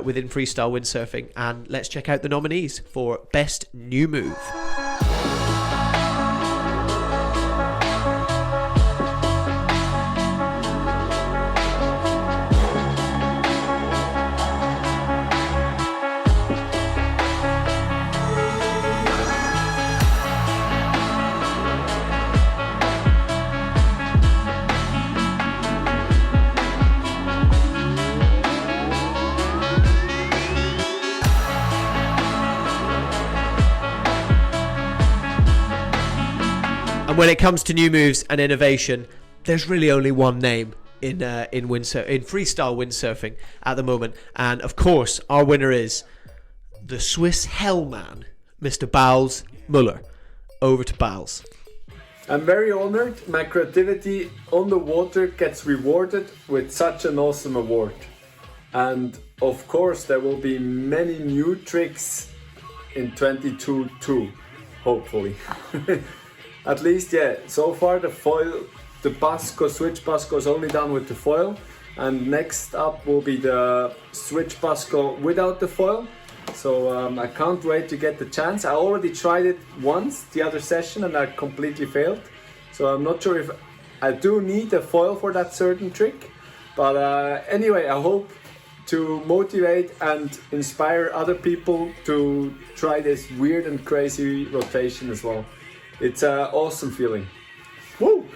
within freestyle windsurfing. And let's check out the nominees for best new move. And when it comes to new moves and innovation, there's really only one name in freestyle windsurfing at the moment, and of course our winner is the Swiss Hellman, Mr. Bals Muller. Over to Bals. I'm very honored my creativity on the water gets rewarded with such an awesome award. And of course there will be many new tricks in 22 too, hopefully. At least, yeah, so far the foil, the Basco, switch Basco is only done with the foil, and next up will be the switch Basco without the foil. So I can't wait to get the chance. I already tried it once, the other session, and I completely failed. So I'm not sure if I do need a foil for that certain trick. But anyway, I hope to motivate and inspire other people to try this weird and crazy rotation as well. It's an awesome feeling. Woo!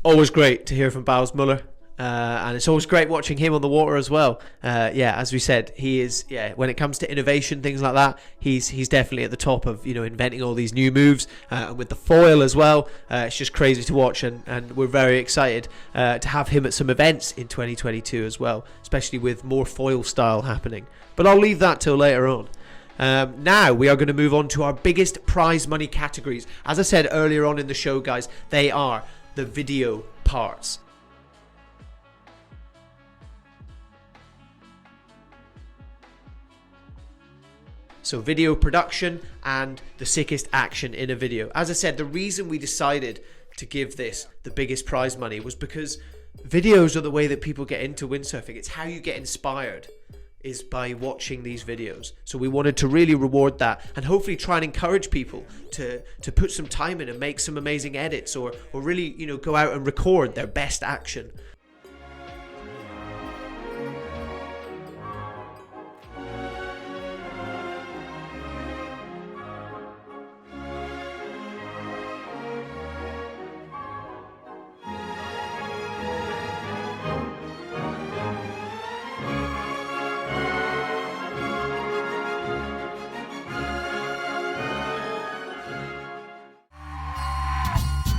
Always great to hear from Bowes Muller. And it's always great watching him on the water as well. Yeah, as we said, he is, when it comes to innovation, things like that, he's definitely at the top of, inventing all these new moves, and with the foil as well. It's just crazy to watch, and we're very excited to have him at some events in 2022 as well, especially with more foil style happening. But I'll leave that till later on. Now we are going to move on to our biggest prize money categories. As I said earlier on in the show, guys, they are the video parts. So video production and the sickest action in a video. As I said, the reason we decided to give this the biggest prize money was because videos are the way that people get into windsurfing. It's how you get inspired, is by watching these videos. So we wanted to really reward that and hopefully try and encourage people to put some time in and make some amazing edits, or really, go out and record their best action.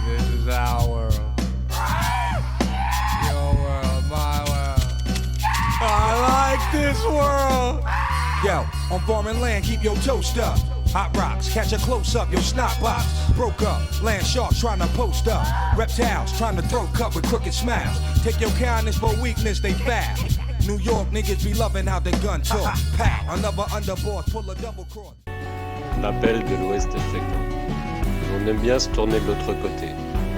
This is our world. Your world, my world. I like this world. Yo, on foreign land, keep your toast up. Hot rocks, catch a close up, your snot box. Broke up, land sharks trying to post up. Reptiles trying to throw cup with crooked smiles. Take your kindness for weakness, they foul. New York niggas be loving how the gun talk. Pow, another underboard, pull a double cross. L'appel de l'Ouest est fréquent. On aime bien se tourner de l'autre côté,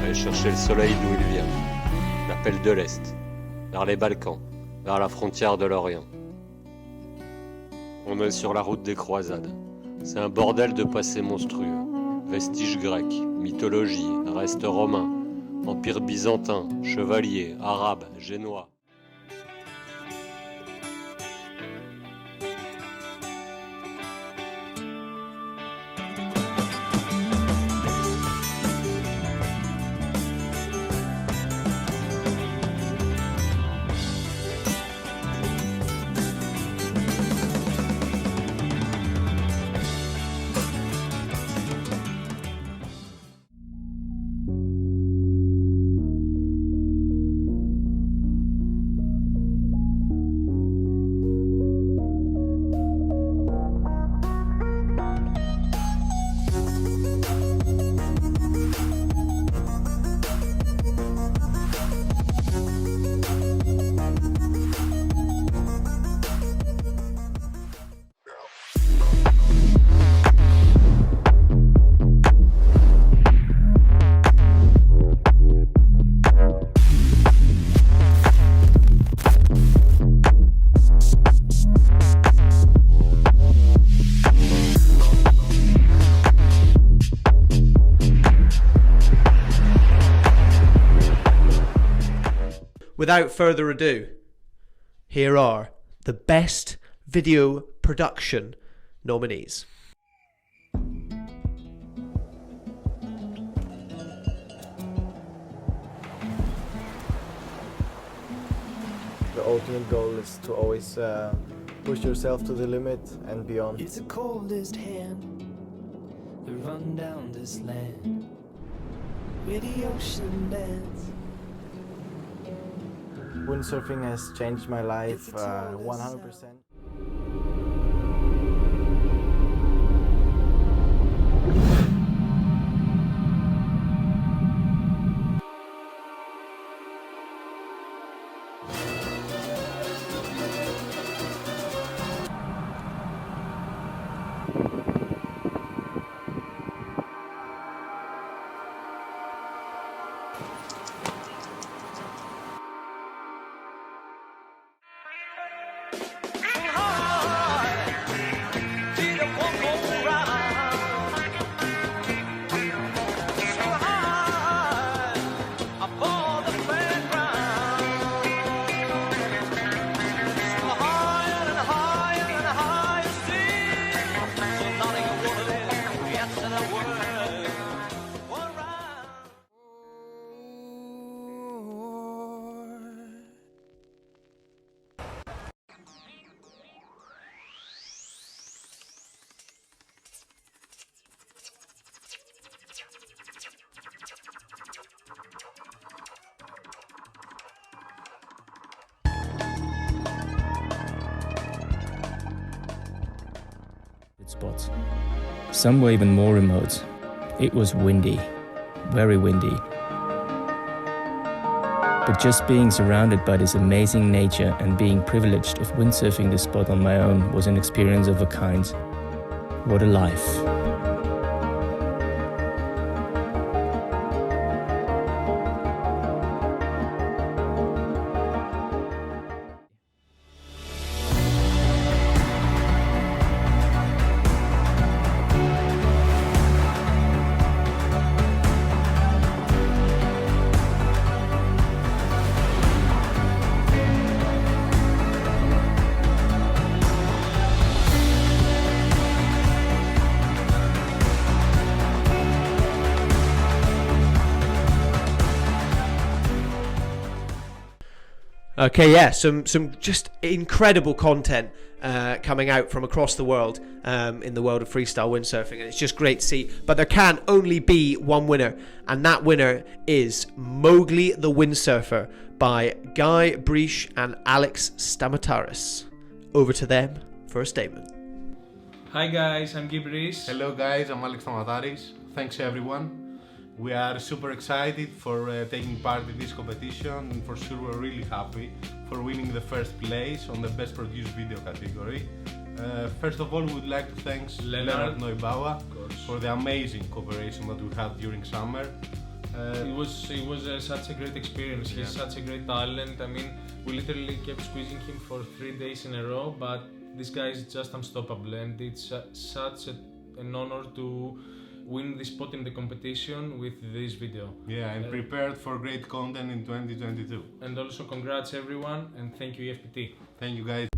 aller chercher le soleil d'où il vient. L'appel de l'Est, vers les Balkans, vers la frontière de l'Orient. On est sur la route des croisades. C'est un bordel de passé monstrueux. Vestiges grecs, mythologie, restes romains, empire byzantin, chevaliers, arabes, génois. Without further ado, here are the best video production nominees. The ultimate goal is to always push yourself to the limit and beyond. It's the coldest hand to run down this land where the ocean bends. Windsurfing has changed my life 100%. spots. Some were even more remote. It was windy, very windy. But just being surrounded by this amazing nature and being privileged of windsurfing this spot on my own was an experience of a kind. What a life. Okay, yeah, some just incredible content coming out from across the world in the world of freestyle windsurfing, and it's just great to see. But there can only be one winner, and that winner is Mowgli the Windsurfer by Guy Breach and Alex Stamataris. Over to them for a statement. Hi guys, I'm Guy Breach. Hello guys, I'm Alex Stamataris. Thanks everyone. We are super excited for taking part in this competition, and for sure we're really happy for winning the first place on the best produced video category. First of all, we would like to thank Leonard Neubauer for the amazing cooperation that we had during summer. It was such a great experience. He's such a great talent. I mean, we literally kept squeezing him for 3 days in a row, but this guy is just unstoppable, and it's such an honor to win this spot in the competition with this video. Yeah, and prepared for great content in 2022. And also congrats everyone, and thank you EFPT. Thank you guys.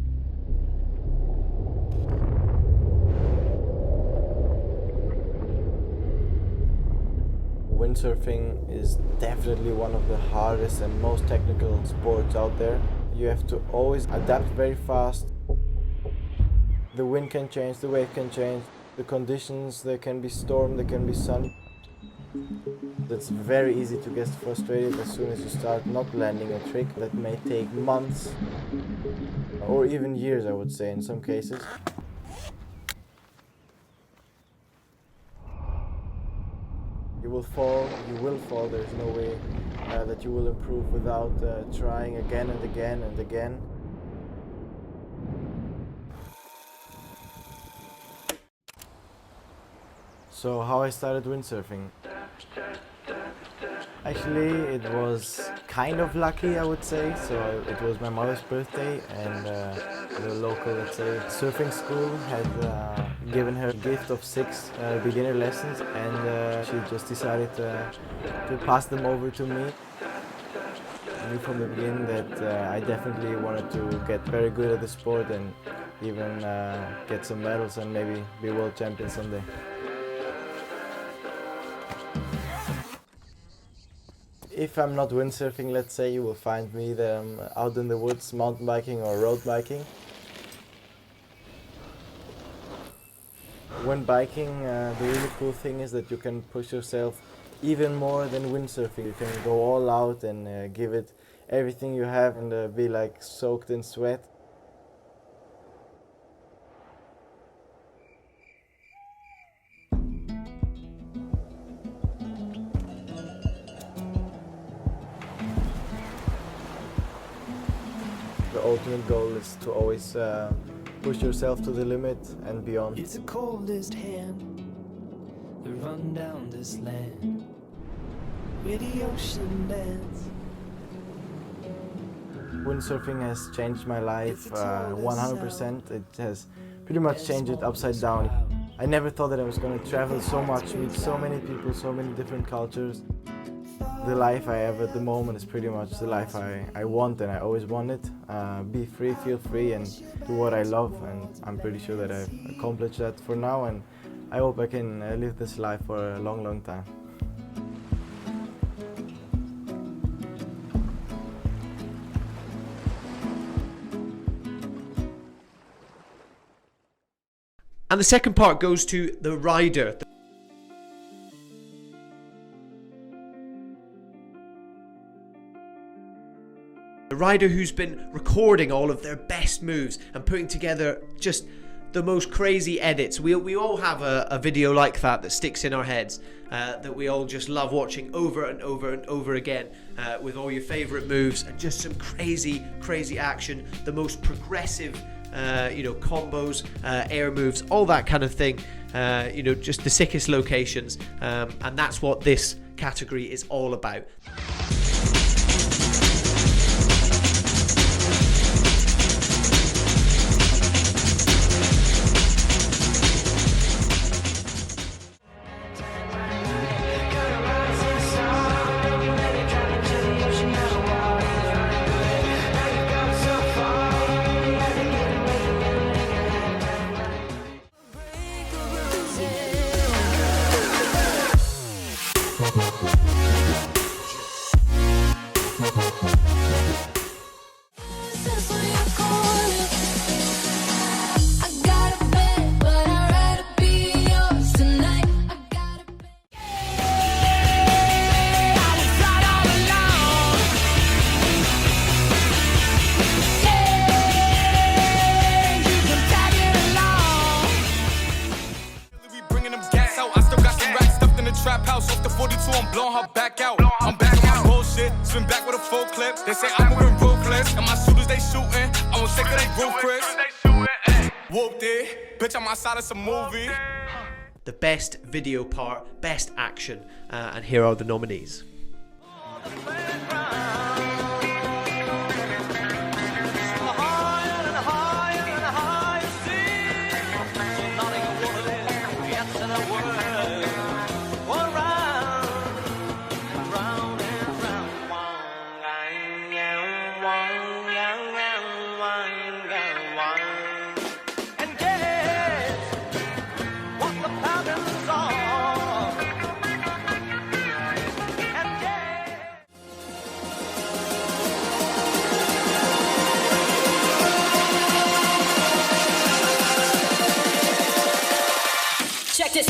Windsurfing is definitely one of the hardest and most technical sports out there. You have to always adapt very fast. The wind can change, the wave can change. The conditions, there can be storm, there can be sun. It's very easy to get frustrated as soon as you start not landing a trick that may take months or even years, I would say, in some cases. You will fall, there's no way that you will improve without trying again and again and again. So how I started windsurfing? Actually, it was kind of lucky, I would say. So it was my mother's birthday, and the local, let's say, surfing school had given her a gift of 6 beginner lessons, and she just decided to pass them over to me. I knew from the beginning that I definitely wanted to get very good at the sport and even get some medals and maybe be world champion someday. If I'm not windsurfing, let's say, you will find me there out in the woods mountain biking or road biking. When biking, the really cool thing is that you can push yourself even more than windsurfing. You can go all out and give it everything you have and be like soaked in sweat. The ultimate goal is to always push yourself to the limit and beyond. It's the coldest hand that run down this land where the ocean bends. Windsurfing has changed my life 100%. It has pretty much changed it upside down. I never thought that I was going to travel so much, meet so many people, so many different cultures. The life I have at the moment is pretty much the life I want and I always wanted. Be free, feel free, and do what I love, and I'm pretty sure that I've accomplished that for now, and I hope I can live this life for a long, long time. And the second part goes to the rider. The rider who's been recording all of their best moves and putting together just the most crazy edits. We all have a video like that sticks in our heads, that we all just love watching over and over and over again, with all your favorite moves and just some crazy action, the most progressive combos, air moves, all that kind of thing, just the sickest locations, and that's what this category is all about. Trap house off the 42, I'm blowing her back out. I'm back on my bullshit, spin back with a full clip. They say I'm moving ruthless, and my shooters they shooting. I won't take they roof, Chris. Whooped it, bitch, I'm outside of some movie. The best video part, best action, and here are the nominees. Check this.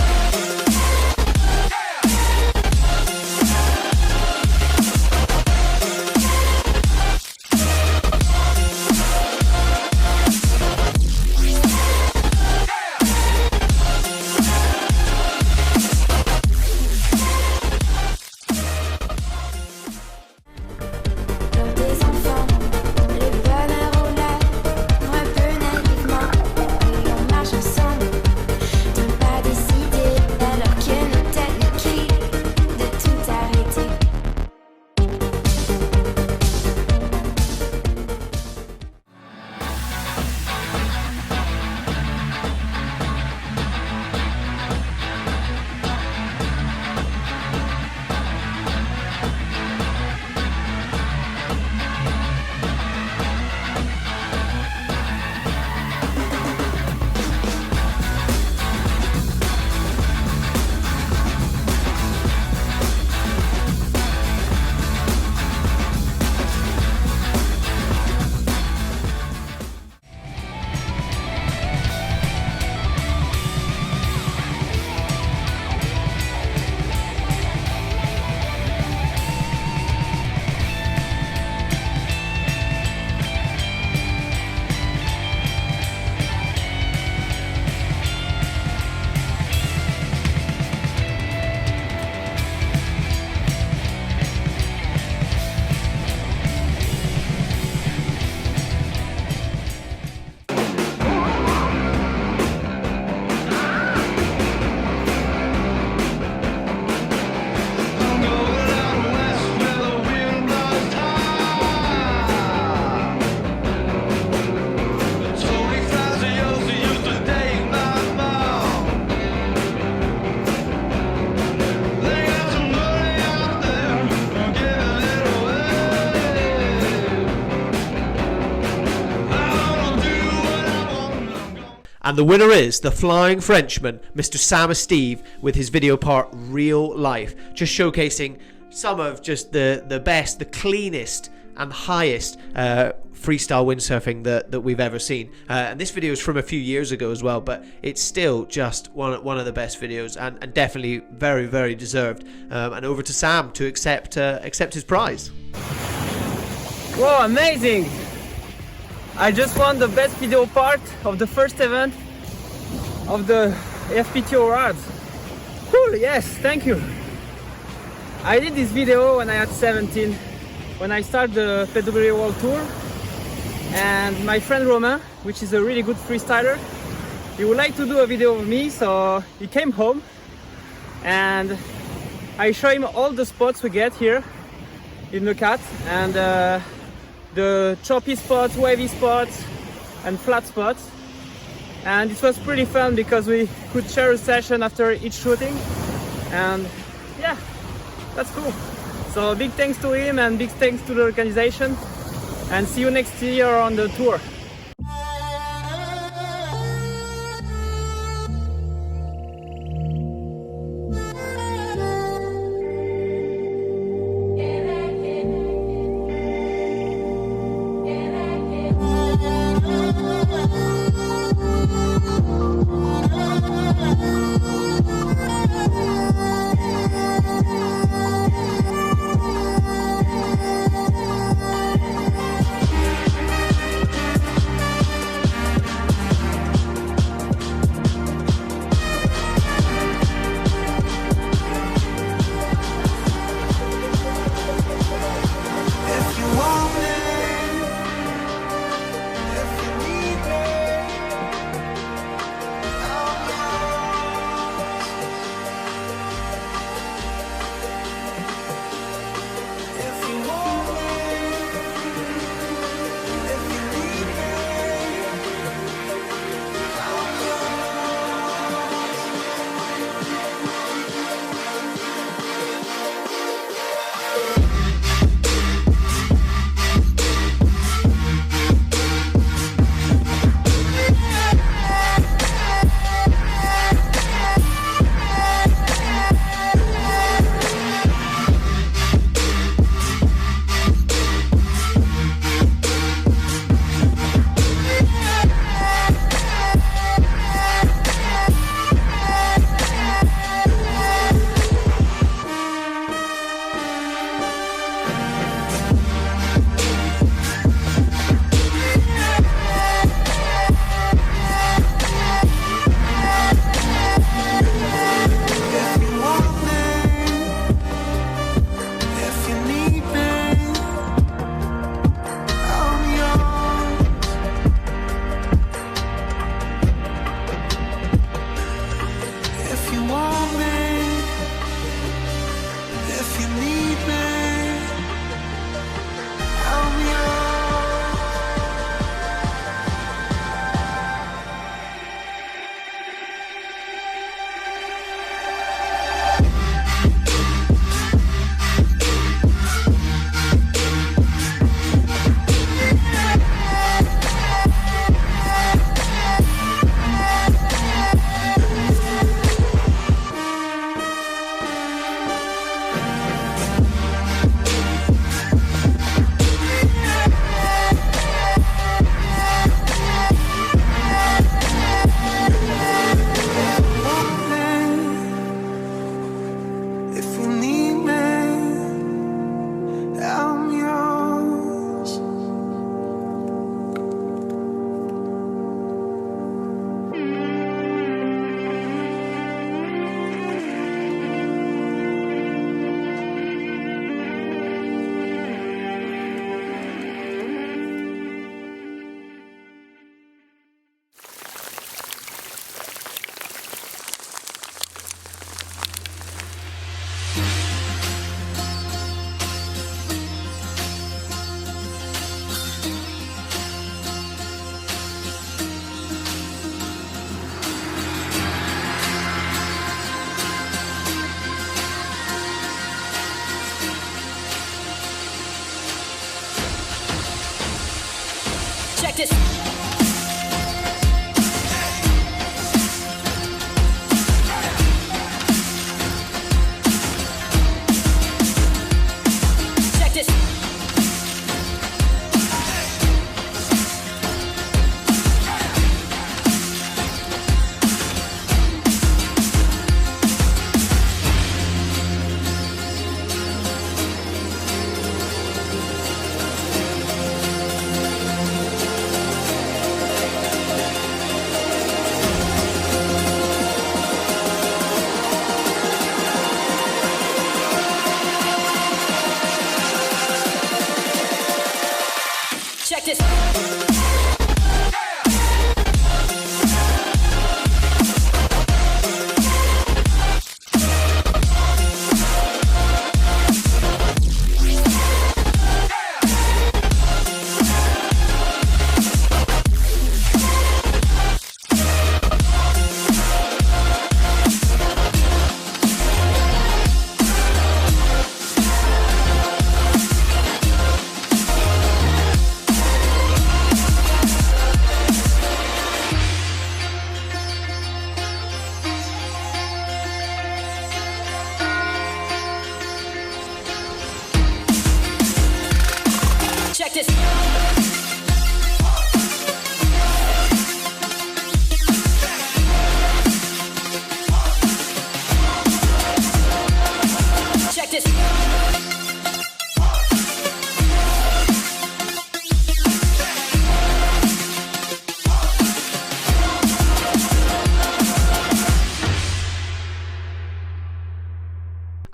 And the winner is the Flying Frenchman, Mr. Sam Steve, with his video part Real Life, just showcasing some of just the best, the cleanest and highest freestyle windsurfing that we've ever seen. And this video is from a few years ago as well, but it's still just one of the best videos, and definitely very, very deserved. And over to Sam to accept his prize. Whoa, amazing! I just won the best video part of the first event, of the EFPT Awards. Cool, yes, thank you. I did this video when I had 17, when I started the PWA World Tour, and my friend Romain, which is a really good freestyler, he would like to do a video of me, so he came home and I show him all the spots we get here in the cat, and the choppy spots, wavy spots and flat spots. And it was pretty fun because we could share a session after each shooting, and yeah, that's cool. So big thanks to him and big thanks to the organization, and see you next year on the tour.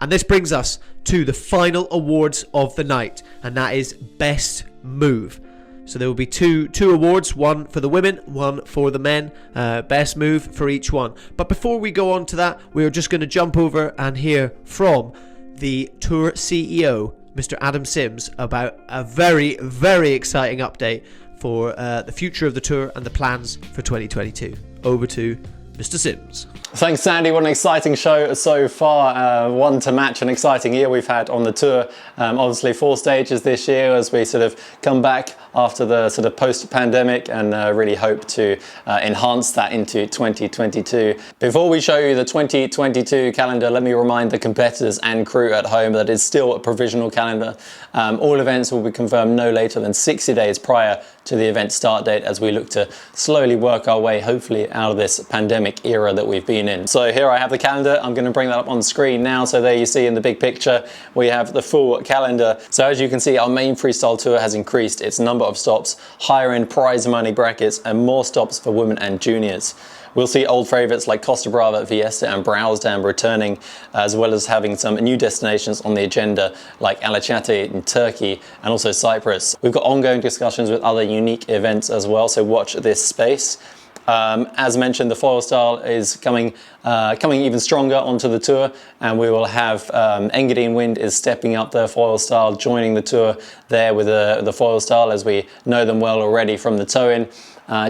And this brings us to the final awards of the night, and that is Best Move. So there will be two awards, one for the women, one for the men, best move for each one. But before we go on to that, we're just going to jump over and hear from the Tour CEO, Mr. Adam Sims, about a very, very exciting update for the future of the Tour and the plans for 2022. Over to Mr. Sims. Thanks, Sandy. What an exciting show so far. One to match an exciting year we've had on the Tour. Obviously 4 stages this year as we sort of come back after the sort of post-pandemic and really hope to enhance that into 2022. Before we show you the 2022 calendar, let me remind the competitors and crew at home that it's still a provisional calendar. All events will be confirmed no later than 60 days prior to the event start date as we look to slowly work our way, hopefully, out of this pandemic era that we've been in. So here I have the calendar. I'm going to bring that up on the screen now. So there you see in the big picture, we have the full calendar. So as you can see, our main freestyle tour has increased its number of stops, higher end prize money brackets, and more stops for women and juniors. We'll see old favourites like Costa Brava, Viesta and Browsdam returning, as well as having some new destinations on the agenda like Alachate in Turkey and also Cyprus. We've got ongoing discussions with other unique events as well, so watch this space. As mentioned, the foil style is coming even stronger onto the Tour, and we will have Engadine Wind is stepping up their foil style, joining the Tour there with the foil style as we know them well already from the tow-in.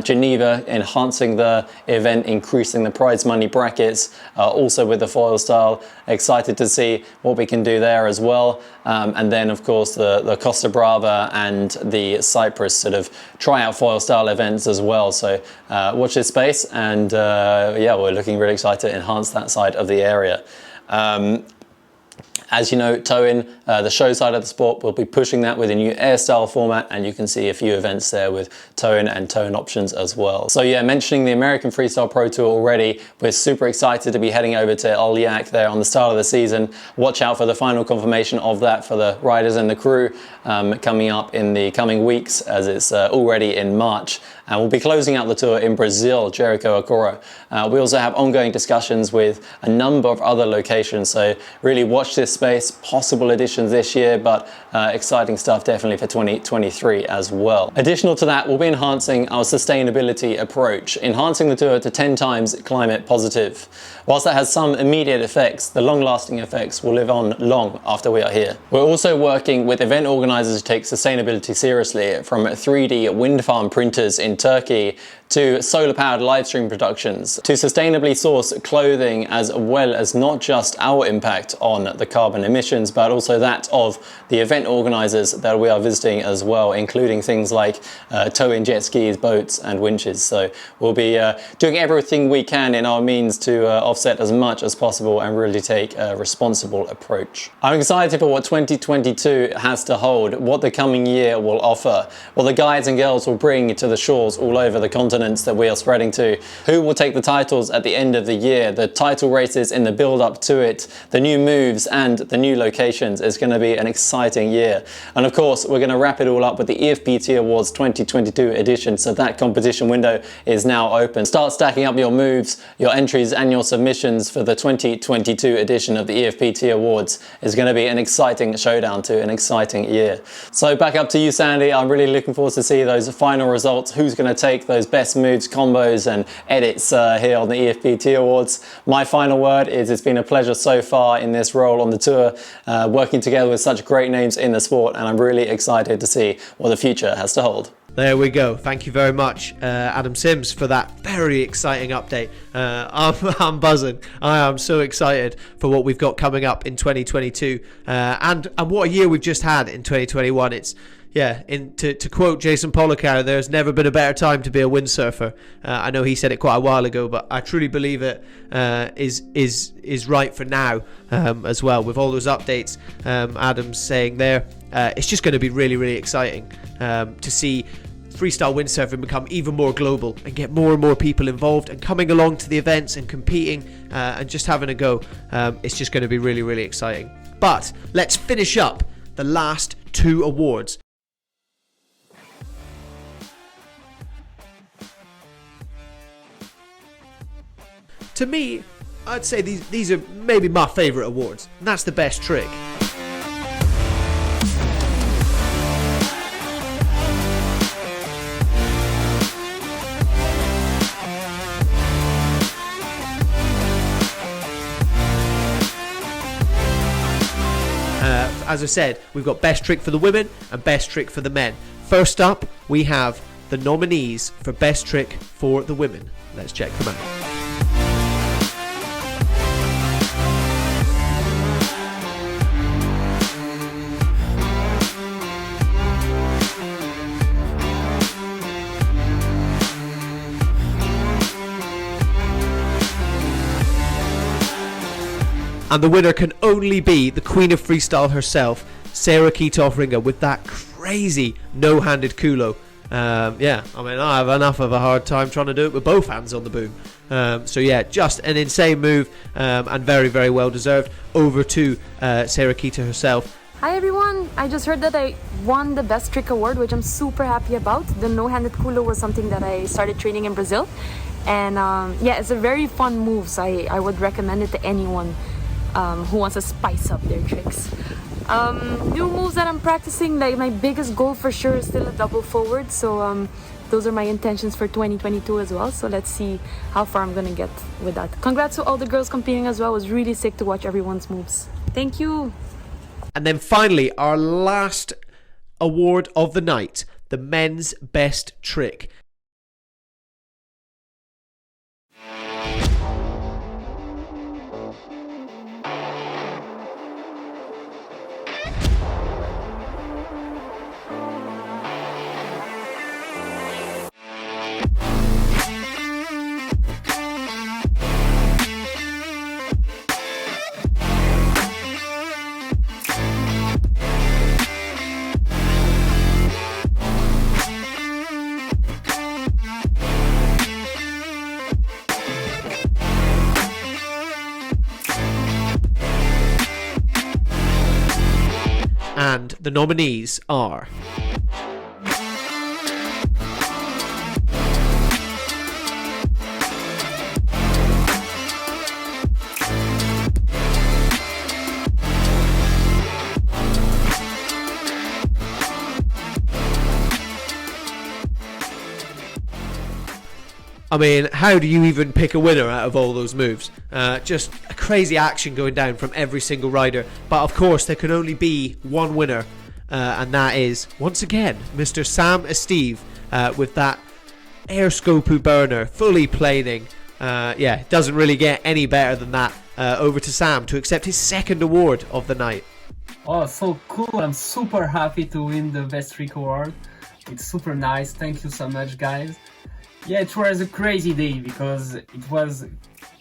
Geneva enhancing the event, increasing the prize money brackets, also with the foil style. Excited to see what we can do there as well. And then of course the Costa Brava and the Cyprus sort of tryout foil style events as well. So watch this space, and yeah, we're looking really excited to enhance that side of the area. As you know, tow-in, the show side of the sport, will be pushing that with a new air style format, and you can see a few events there with tow-in and tow-in options as well. So yeah, mentioning the American Freestyle Pro Tour already, we're super excited to be heading over to Olyak there on the start of the season. Watch out for the final confirmation of that for the riders and the crew coming up in the coming weeks, as it's already in March. And we'll be closing out the tour in Brazil, Jericho Acora. We also have ongoing discussions with a number of other locations, so really watch this space. Possible additions this year, but exciting stuff definitely for 2023 as well. Additional to that, we'll be enhancing our sustainability approach, enhancing the tour to 10 times climate positive. Whilst that has some immediate effects, the long-lasting effects will live on long after we are here. We're also working with event organisers to take sustainability seriously, from 3D wind farm printers in Turkey to solar-powered live stream productions, to sustainably source clothing, as well as not just our impact on the carbon emissions, but also that of the event organisers that we are visiting as well, including things like tow-in jet skis, boats and winches. So we'll be doing everything we can in our means to offset as much as possible and really take a responsible approach. I'm excited for what 2022 has to hold, what the coming year will offer, what the guides and girls will bring to the shores all over the continent that we are spreading to, who will take the titles at the end of the year, the title races in the build up to it, the new moves and the new locations. Is going to be an exciting year. And of course, we're going to wrap it all up with the EFPT Awards 2022 edition, so that competition window is now open. Start stacking up your moves, your entries and your submissions for the 2022 edition of the EFPT Awards. Is going to be an exciting showdown to an exciting year. So back up to you, Sandy. I'm really looking forward to see those final results, who's going to take those best moves, combos and edits here on the EFPT Awards. My final word is it's been a pleasure so far in this role on the tour, working together with such great names in the sport, and I'm really excited to see what the future has to hold. There we go. Thank you very much, Adam Sims, for that very exciting update. I'm buzzing. I am so excited for what we've got coming up in 2022, and what a year we've just had in 2021. It's to quote Jason Polakar, there's never been a better time to be a windsurfer. I know he said it quite a while ago, but I truly believe it is right for now as well. With all those updates Adam's saying there, it's just going to be really, really exciting to see freestyle windsurfing become even more global and get more and more people involved and coming along to the events and competing and just having a go. It's just going to be really, really exciting. But let's finish up the last 2 awards. To me, I'd say these are maybe my favourite awards, and that's the best trick. As I said, we've got best trick for the women and best trick for the men. First up, we have the nominees for best trick for the women. Let's check them out. And the winner can only be the Queen of Freestyle herself, Sarah Kitov-Ringer, with that crazy no-handed culo. Yeah, I mean, I have enough of a hard time trying to do it with both hands on the boom. So yeah, just an insane move, and very, very well deserved. Over to Sarah Kita herself. Hi everyone, I just heard that I won the Best Trick Award, which I'm super happy about. The no-handed culo was something that I started training in Brazil. And yeah, it's a very fun move, so I would recommend it to anyone who wants to spice up their tricks. New moves that I'm practicing, like my biggest goal for sure is still a double forward, so those are my intentions for 2022 as well, so let's see how far I'm gonna get with that. Congrats to all the girls competing as well. It was really sick to watch everyone's moves. Thank you. And then finally, our last award of the night, the men's best trick. And the nominees are... I mean, how do you even pick a winner out of all those moves? Just a crazy action going down from every single rider. But of course, there can only be one winner, and that is, once again, Mr. Sam Esteve with that air Scopu burner, fully planing. Yeah, it doesn't really get any better than that. Over to Sam to accept his second award of the night. Oh, so cool. I'm super happy to win the Best Trick Award. It's super nice. Thank you so much, guys. Yeah, it was a crazy day because it was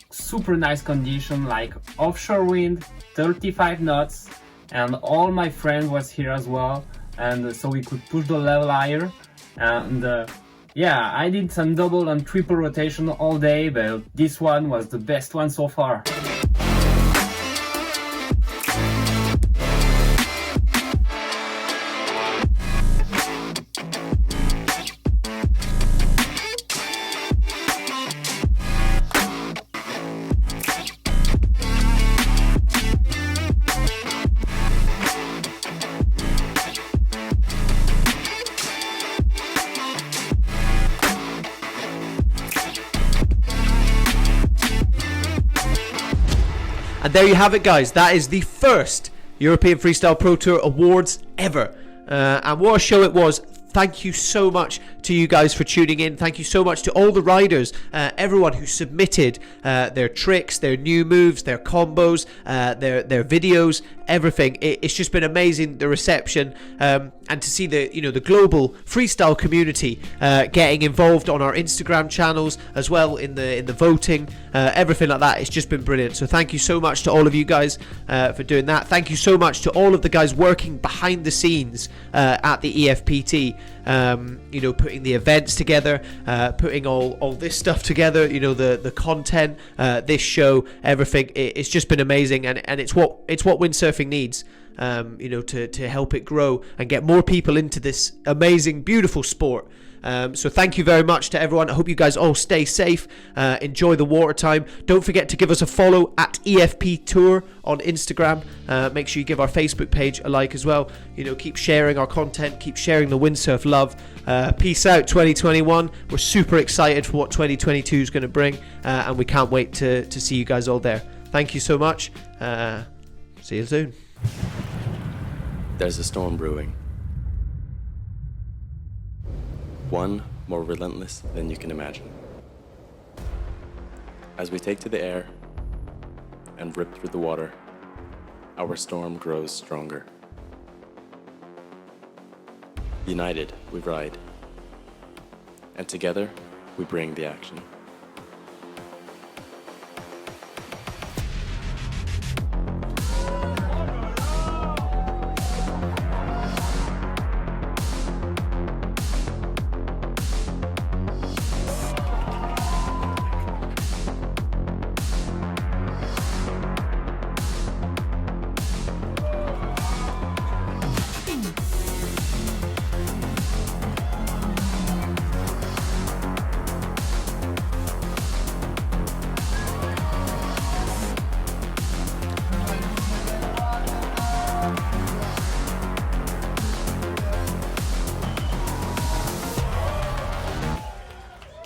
super nice condition, like offshore wind, 35 knots, and all my friends was here as well, and so we could push the level higher. And yeah, I did some double and triple rotation all day, but this one was the best one so far. And there you have it, guys. That is the first European Freestyle Pro Tour Awards ever. And what a show it was. Thank you so much to you guys for tuning in. Thank you so much to all the riders, everyone who submitted their tricks, their new moves, their combos, their videos, everything. It's just been amazing, the reception, and to see the global freestyle community getting involved on our Instagram channels as well in the voting, everything like that. It's just been brilliant. So thank you so much to all of you guys for doing that. Thank you so much to all of the guys working behind the scenes at the EFPT. Putting the events together, putting all this stuff together, the content, this show, everything. It's just been amazing, and it's what windsurfing needs, to help it grow and get more people into this amazing, beautiful sport. So thank you very much to everyone. I hope you guys all stay safe, enjoy the water time. Don't forget to give us a follow at EFP Tour on Instagram. Make sure you give our Facebook page a like as well. You know, keep sharing our content, keep sharing the windsurf love. Peace out 2021. We're super excited for what 2022 is going to bring, and we can't wait to see you guys all there. Thank you so much. See you soon. There's a storm brewing. One more relentless than you can imagine. As we take to the air and rip through the water, our storm grows stronger. United, we ride. And together, we bring the action.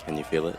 Can you feel it?